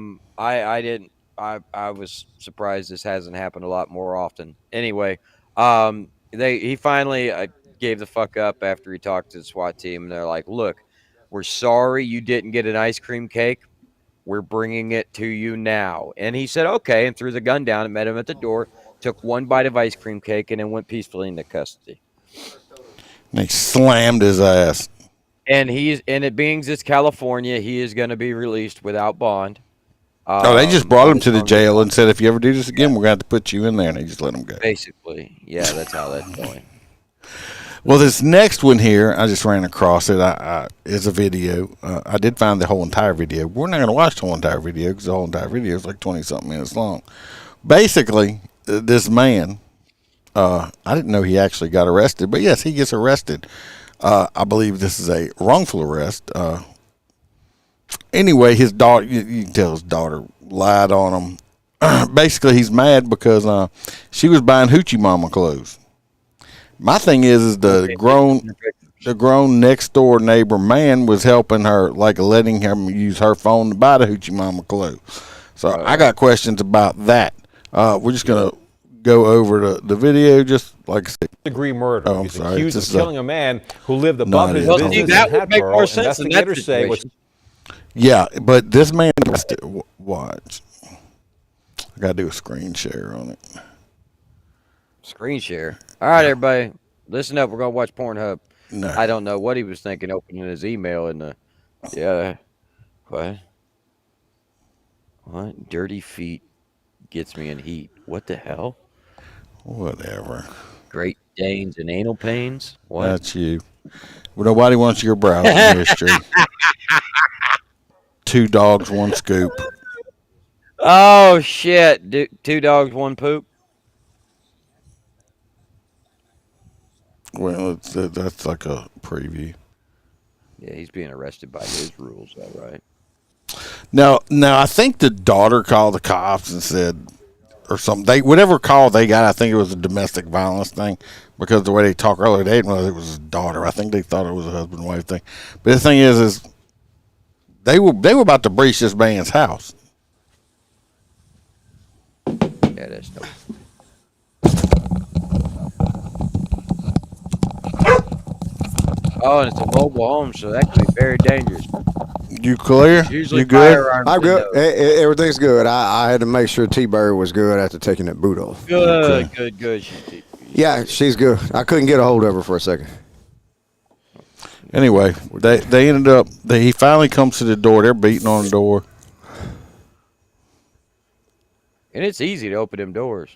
was surprised this hasn't happened a lot more often. Anyway, he finally gave the fuck up after he talked to the SWAT team, and they're like, "Look, we're sorry you didn't get an ice cream cake. We're bringing it to you now." And he said, "Okay," and threw the gun down and met him at the door, took one bite of ice cream cake, and then went peacefully into custody. They slammed his ass. And it being it's California, he is going to be released without bond. They just brought him to the jail and said, "If you ever do this again, we're going to have to put you in there," and they just let him go. Basically, yeah, that's how that's going. Well, this next one here, I just ran across it. It's a video. I did find the whole entire video. We're not going to watch the whole entire video because the whole entire video is like 20-something minutes long. Basically, this man, I didn't know he actually got arrested, but yes, he gets arrested. I believe this is a wrongful arrest. Anyway, his daughter, you can tell his daughter lied on him. Basically, he's mad because she was buying Hoochie Mama clothes. My thing is the grown next door neighbor man was helping her, like letting him use her phone to buy the Hoochie Mama clothes. So I got questions about that. We're just gonna go over the video, just like I said. Degree murder. Oh, I'm He's sorry. accused of killing a man who lived above his Well, business that in would make Hatboro. more sense in that Investigators say situation. Yeah, but this man, watch. I gotta do a screen share on it. Screen share. All right, everybody, listen up. We're gonna watch Pornhub. No. I don't know what he was thinking opening his email in the. Yeah. What? Dirty feet gets me in heat. What the hell? Whatever. Great Danes and anal pains. What? That's you. Well, nobody wants your browsing history. 2 dogs, 1 scoop. Oh shit! 2 dogs, 1 poop. Well, that's like a preview. Yeah, he's being arrested by his rules, all right. Now, I think the daughter called the cops and said, or something. Whatever call they got, I think it was a domestic violence thing, because the way they talked earlier, they didn't realize it was his daughter. I think they thought it was a husband and wife thing. But the thing is they were about to breach this man's house. Yeah, that's no. Oh, and it's a mobile home, so that could be very dangerous. You clear? Usually You good? firearms I'm good. windows. Everything's good. I had to make sure T-Bird was good after taking that boot off. Good. Yeah, she's good. I couldn't get a hold of her for a second. Anyway, they ended up. He finally comes to the door. They're beating on the door. And it's easy to open them doors.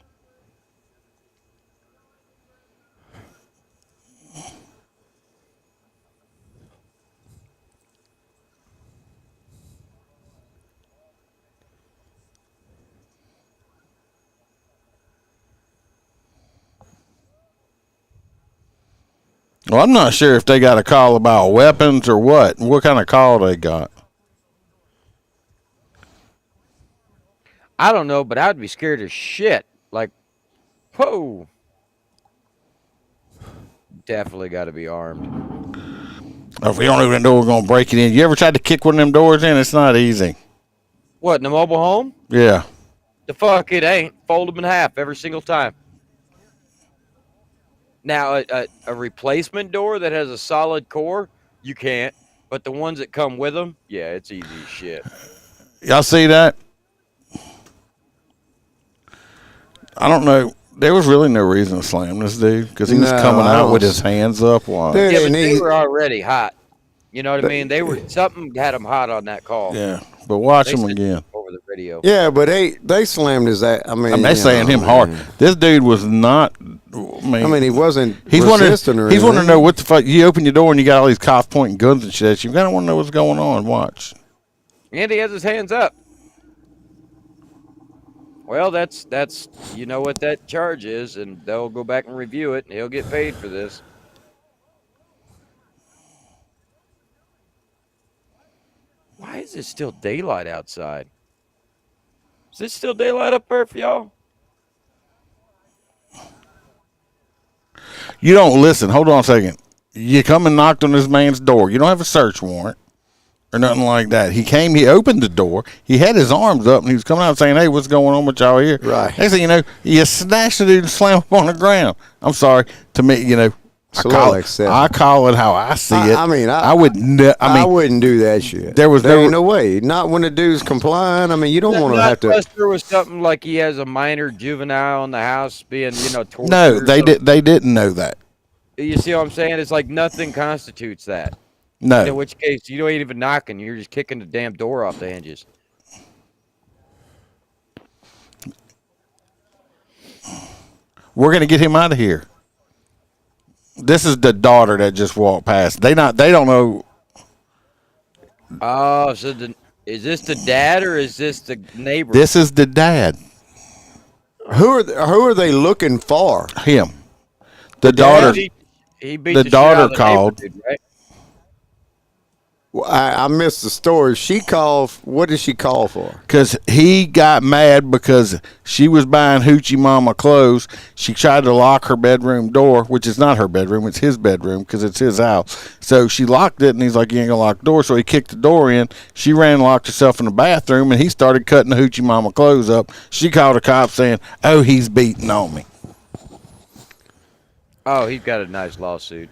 Well, I'm not sure if they got a call about weapons or what. What kind of call they got? I don't know, but I'd be scared as shit. Like, whoa. Definitely got to be armed. If we don't open the door, we're going to break it in. You ever tried to kick one of them doors in? It's not easy. What, in the mobile home? Yeah. The fuck it ain't. Fold them in half every single time. Now, a replacement door that has a solid core, you can't. But the ones that come with them, yeah, it's easy as shit. Y'all see that? I don't know. There was really no reason to slam this dude because he was coming out with his hands up. Why? Yeah, but they were already hot. You know what I mean? They were something had them hot on that call. Yeah, but watch him again. Over the video. Yeah, but they slammed his ass. I mean, they slammed him hard. This dude was not. I mean he wasn't. He's resistant or He's wanting to anything. know what the fuck. You open your door and you got all these cops pointing guns and shit at you. You gotta want to know what's going on. Watch. And he has his hands up. Well, that's you know what that charge is, and they'll go back and review it, and he'll get paid for this. Why is it still daylight outside? Is it still daylight up there for y'all? You don't listen. Hold on a second. You come and knocked on this man's door. You don't have a search warrant or nothing like that. He came. He opened the door. He had his arms up, and he was coming out saying, "Hey, what's going on with y'all here?" Right. Next thing you know, you snatch the dude and slam him on the ground. I'm sorry. To me, you know, I call it how I see it. I mean, I wouldn't do that shit. There ain't no way. Not when the dude's complying. I mean, you don't want to have to. Buster was something like he has a minor juvenile in the house being, tortured. No, they didn't know that. You see what I'm saying? It's like nothing constitutes that. No. In which case, you ain't even knocking. You're just kicking the damn door off the hinges. We're gonna get him out of here. This is the daughter that just walked past. They don't know. Oh, so is this the dad or is this the neighbor? This is the dad. Who are they looking for? Him. The daughter. He beat the shit out daughter of the called. neighbor dude, right? Well, I missed the story. She called. What did she call for? Because he got mad because she was buying Hoochie Mama clothes. She tried to lock her bedroom door, which is not her bedroom. It's his bedroom because it's his house. So she locked it, and he's like, "You ain't gonna lock the door." So he kicked the door in. She ran and locked herself in the bathroom, and he started cutting the Hoochie Mama clothes up. She called the cops saying, "Oh, he's beating on me." Oh, he's got a nice lawsuit.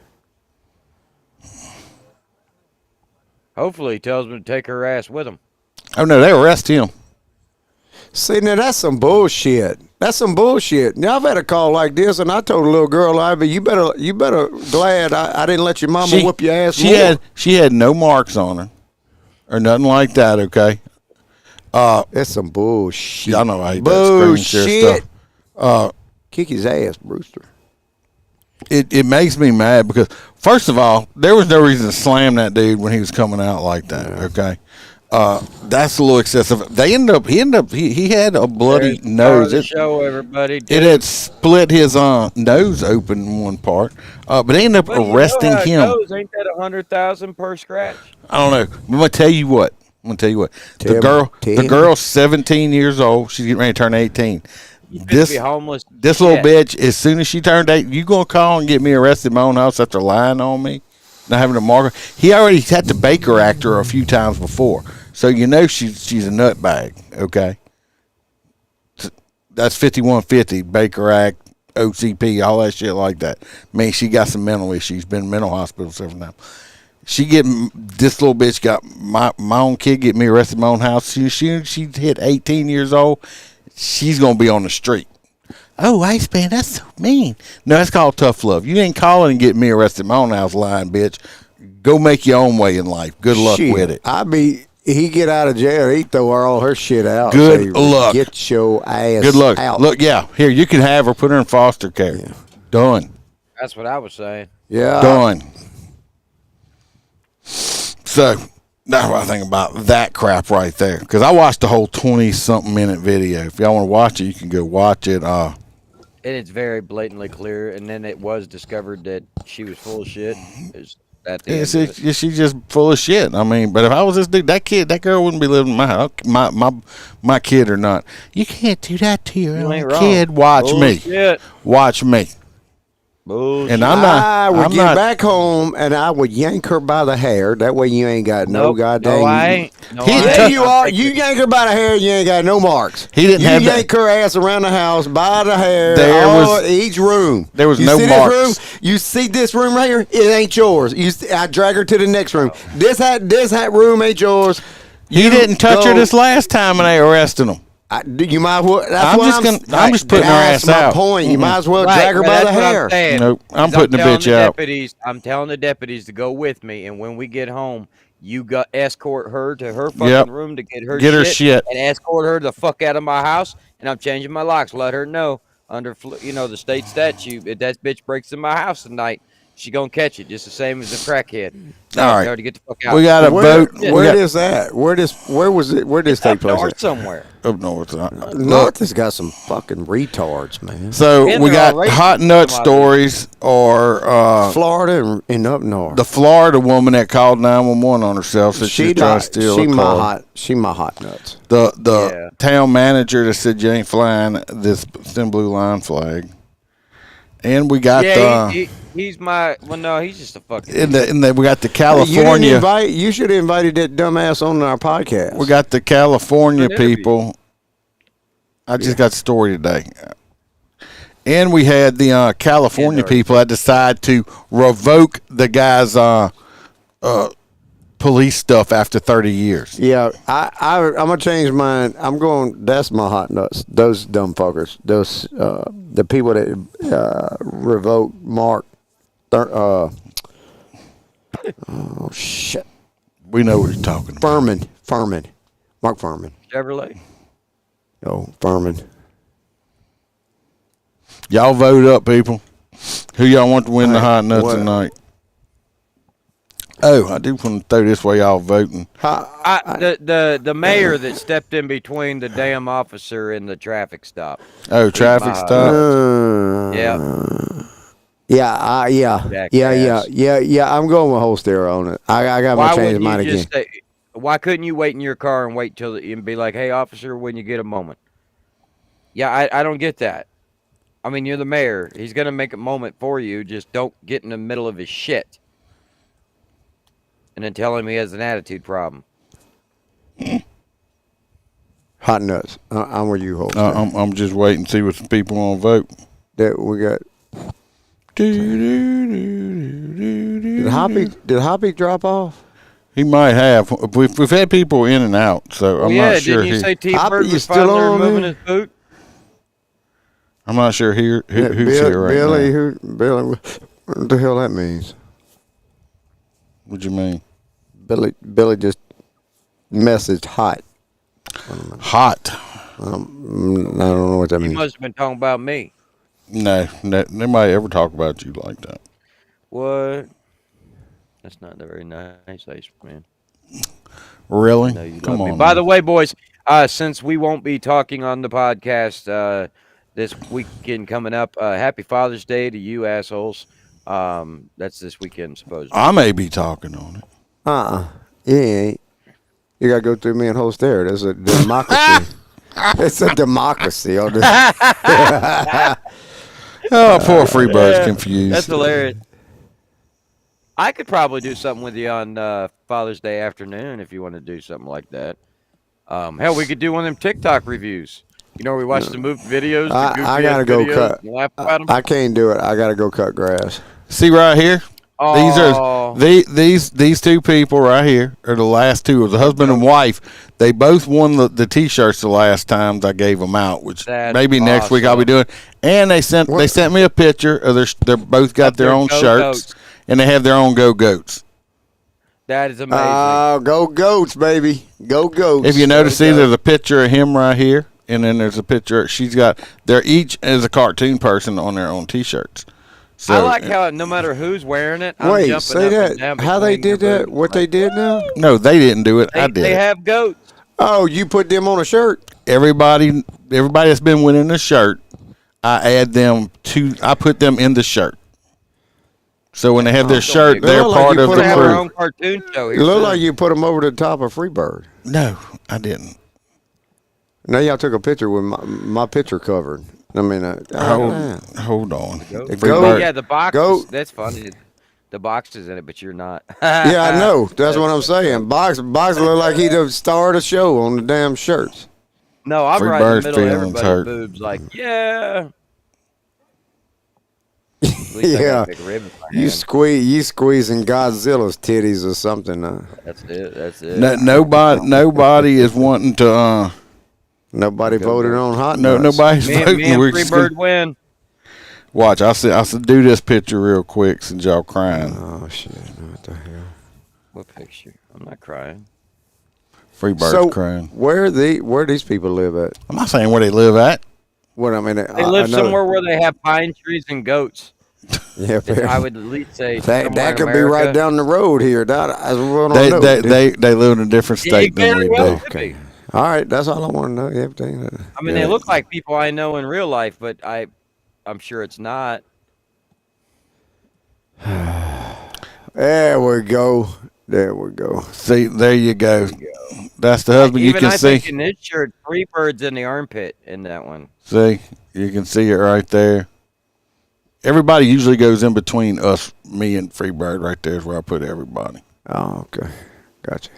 Hopefully, he tells them to take her ass with him. Oh no, they arrest him. See, now that's some bullshit. That's some bullshit. Now I've had a call like this, and I told a little girl, "Ivy, you better glad I didn't let your mama whip your ass." She had no marks on her, or nothing like that. Okay. That's some bullshit. I know I hate that screen share stuff. Kick his ass, Brewster. It makes me mad because, first of all, there was no reason to slam that dude when he was coming out like that. Okay, that's a little excessive. He had a bloody nose. Show everybody. It had split his nose open in one part, but they ended up arresting him. Ain't that $100,000 per scratch? I don't know. I'm gonna tell you what. The girl's 17 years old. She's getting ready to turn 18. This homeless. This little bitch, as soon as she turned 8, you gonna call and get me arrested in my own house after lying on me, not having a marker? He already had to Baker act her a few times before, so you know she's a nutbag. Okay, that's 5150 Baker act. OCP, all that shit like that. Man, she got some mental issues. Been in mental hospital several times. This little bitch got my own kid get me arrested in my own house. She hit 18 years old. She's gonna be on the street. Oh, Iceman, that's so mean. No, that's called tough love. You ain't calling and getting me arrested in my own house lying, bitch. Go make your own way in life. Good luck with it. He get out of jail, he throw all her shit out. Good luck. Get your ass Good luck. out. Look, yeah, here, you can have her, put her in foster care. Yeah. Done. That's what I was saying. Yeah. Done. So, that's what I think about that crap right there. Because I watched the whole 20-something minute video. If y'all want to watch it, you can go watch it. And it's very blatantly clear. And then it was discovered that she was full of shit. She's just full of shit. I mean, but if I was this dude, that girl wouldn't be living in my house. My kid or not. You can't do that to your own kid. Watch me. Watch me. Bullshit. And I would get back home and I would yank her by the hair. That way you ain't got no goddamn. No, I ain't. You are. You yank her by the hair, you ain't got no marks. He didn't have yank her ass around the house by the hair. Each room. There was you no see marks. This room? You see this room right here? It ain't yours. I drag her to the next room. This room ain't yours. He didn't touch her this last time and they arrested him. You might as well. I'm just putting her ass out. That's my point. You might as well drag her by the hair. Nope, I'm putting the bitch out. I'm telling the deputies to go with me, and when we get home, you escort her to her fucking room to get her shit, and escort her the fuck out of my house. And I'm changing my locks. Let her know under the state statute if that bitch breaks in my house tonight, she gonna catch it just the same as a crackhead. All right, to get the fuck out. We got a vote. Where is that? Where was it? Where did this take place? North somewhere. Up north. North has got some fucking retards, man. So we got hot nut stories or Florida and up north. The Florida woman that called 911 on herself said she tried to steal a car. She my hot nuts. The town manager that said you ain't flying this thin blue line flag. And we got he's just a fucking. We got the California. You should have invited that dumbass on our podcast. We got the California people. I just got the story today. And we had the California people that decide to revoke the guy's police stuff after 30 years. Yeah, I'm gonna change mine. I'm going. That's my hot nuts. Those dumb fuckers. Those the people that revoke Mark. Oh shit. We know what you're talking about. Furman. Mark Furman. Chevrolet. Oh, Furman. Y'all vote up, people. Who y'all want to win the hot nuts tonight? Oh, I do want to throw this way y'all voting. The mayor that stepped in between the damn officer and the traffic stop. Oh, traffic stop. Yeah. I'm going with Holster on it. I got my change mine again. Why couldn't you wait in your car and wait till and be like, "Hey, officer, when you get a moment"? Yeah, I don't get that. I mean, you're the mayor. He's gonna make a moment for you. Just don't get in the middle of his shit. And then tell him he has an attitude problem. Hot nuts. I'm with you, Holster. I'm just waiting to see what the people want to vote. That we got. Did Hoppy drop off? He might have. We've had people in and out, so I'm not sure. Didn't you say T-Bird was finally removing his boot? I'm not sure who's here right now. Billy, what the hell that means? What you mean? Billy just messaged hot. Hot. I don't know what that means. He must have been talking about me. No, nobody ever talk about you like that. What? That's not very nice, Iceman. Really? Come on. By the way, boys, since we won't be talking on the podcast this weekend coming up, happy Father's Day to you assholes. That's this weekend, supposedly. I may be talking on it. Yeah. You got to go through me and host there. There's a democracy. It's a democracy on this. Oh, poor Freebird's confused. That's hilarious. I could probably do something with you on Father's Day afternoon if you want to do something like that. Hell, we could do one of them TikTok reviews. You know, we watch the movie videos. I gotta go cut. Laugh about them. I can't do it. I gotta go cut grass. See right here. Oh. These two people right here are the last two of the husband and wife. They both won the T-shirts the last times I gave them out, which maybe next week I'll be doing. And they sent me a picture of they're both got their own shirts and they have their own Go Goats. That is amazing. Go Goats, baby. Go Goats. If you notice, there's a picture of him right here, and then there's a picture. They're each as a cartoon person on their own T-shirts. So, I like how no matter who's wearing it, I'm wait, jumping say up that. and down How they did that? boobs. What they did now? No, they didn't do it. I did. They have goats. Oh, you put them on a shirt? Everybody that's been winning a shirt, I put them in the shirt. So when they have their shirt, they're part of the crew. Our own cartoon show. It looked like you put them over the top of Freebird. No, I didn't. Now y'all took a picture with my picture covered. I mean, hold on. The box. That's funny. The box is in it, but you're not. Yeah, I know. That's what I'm saying. Box look like he'd have starred a show on the damn shirts. No, I'm right in the middle of everybody's hurt. boobs. Like, yeah. Yeah. You squeezing Godzilla's titties or something. That's it. Nobody is wanting to. Nobody voted on hot nuts. No, nobody's voting. Me and Freebird win. Watch, I'll do this picture real quick since y'all crying. Oh shit! What the hell? What picture? I'm not crying. Freebird's crying. Where these people live at? I'm not saying where they live at. What I mean, they live somewhere where they have pine trees and goats. Yeah, I would at least say that could be right down the road here. They live in a different state than we do. Okay. All right, that's all I want to know. Everything. I mean, they look like people I know in real life, but I'm sure it's not. There we go. There we go. See, there you go. That's the husband. You can see. Even in this shirt, Freebird's in the armpit in that one. See, you can see it right there. Everybody usually goes in between us, me and Freebird. Right there is where I put everybody. Oh, okay, gotcha.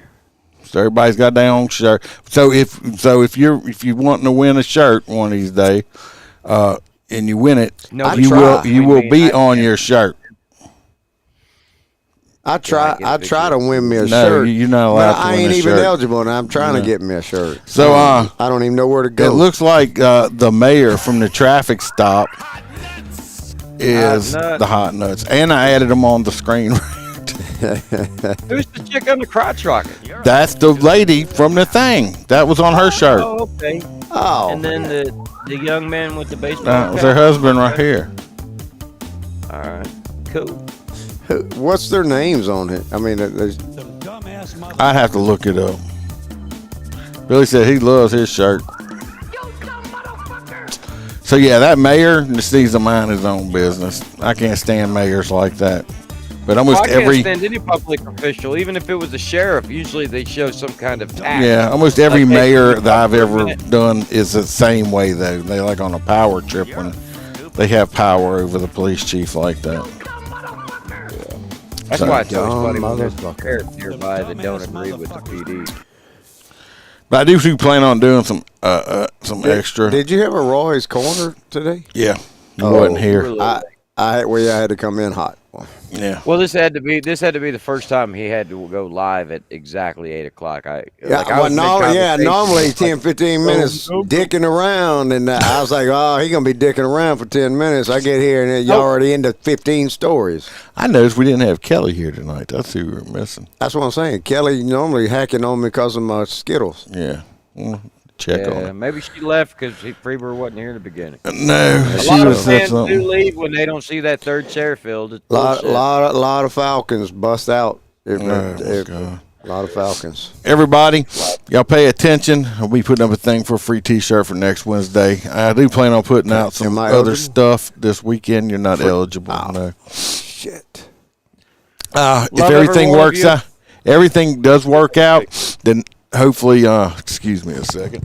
So everybody's got their own shirt. So if you want to win a shirt one of these days, and you win it, you will be on your shirt. I try to win me a no, shirt. You're not allowed to I win ain't a even shirt. eligible, and I'm trying to get me a shirt. So I don't even know where to go. It looks like the mayor from the traffic stop is the hot nuts, and I added them on the screen. Who's the chick on the crotch rocket? That's the lady from the thing. That was on her shirt. Oh, okay. Oh. And then the young man with the baseball That was her husband right here. All right. Cool. What's their names on it? I mean, I'd have to look it up. Billy said he loves his shirt. So yeah, that mayor just needs to mind his own business. I can't stand mayors like that. But almost I can't stand any public official, even if it was a sheriff. Usually they show some kind of tact. Yeah, almost every mayor that I've ever done is the same way though. They like on a power trip when they have power over the police chief like that. That's why it's always funny when there's sheriffs nearby that don't agree with the PD. But I do plan on doing some extra. Did you have a Roy's Corner today? Yeah, he wasn't here. I had to come in hot. Yeah. Well, this had to be the first time he had to go live at exactly 8 o'clock. Normally 10, 15 minutes dicking around, and I was like, oh, he's gonna be dicking around for 10 minutes. I get here and you're already into 15 stories. I noticed we didn't have Kelly here tonight. That's who we were missing. That's what I'm saying. Kelly normally hacking on me because of my Skittles. Yeah. Check on it. Maybe she left because Freeber wasn't here in the beginning. No, a lot of fans do leave when they don't see that third chair filled. Lot of Falcons bust out. A lot of Falcons. Everybody, y'all pay attention. I'll be putting up a thing for a free T-shirt for next Wednesday. I do plan on putting out some other stuff this weekend. You're not eligible. No. Shit. If everything works out, everything does work out, then hopefully, excuse me a second.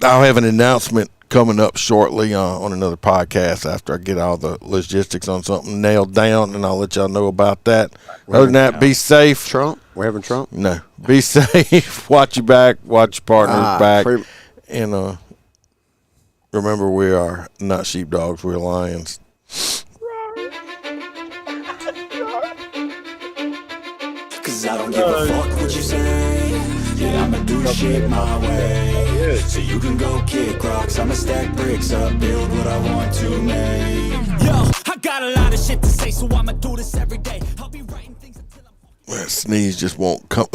I'll have an announcement coming up shortly on another podcast after I get all the logistics on something nailed down, and I'll let y'all know about that. Other than that, be safe. Trump? We're having Trump? No. Be safe. Watch your back. Watch your partner's back. And remember, we are not sheepdogs. We're lions. Cause I don't give a fuck what you say. Yeah, I'ma do shit my way. So you can go kick rocks, I'ma stack bricks up, build what I want to make. Yo, I got a lot of shit to say, so I'ma do this every day. I'll be writing things until I'm... That sneeze just won't come.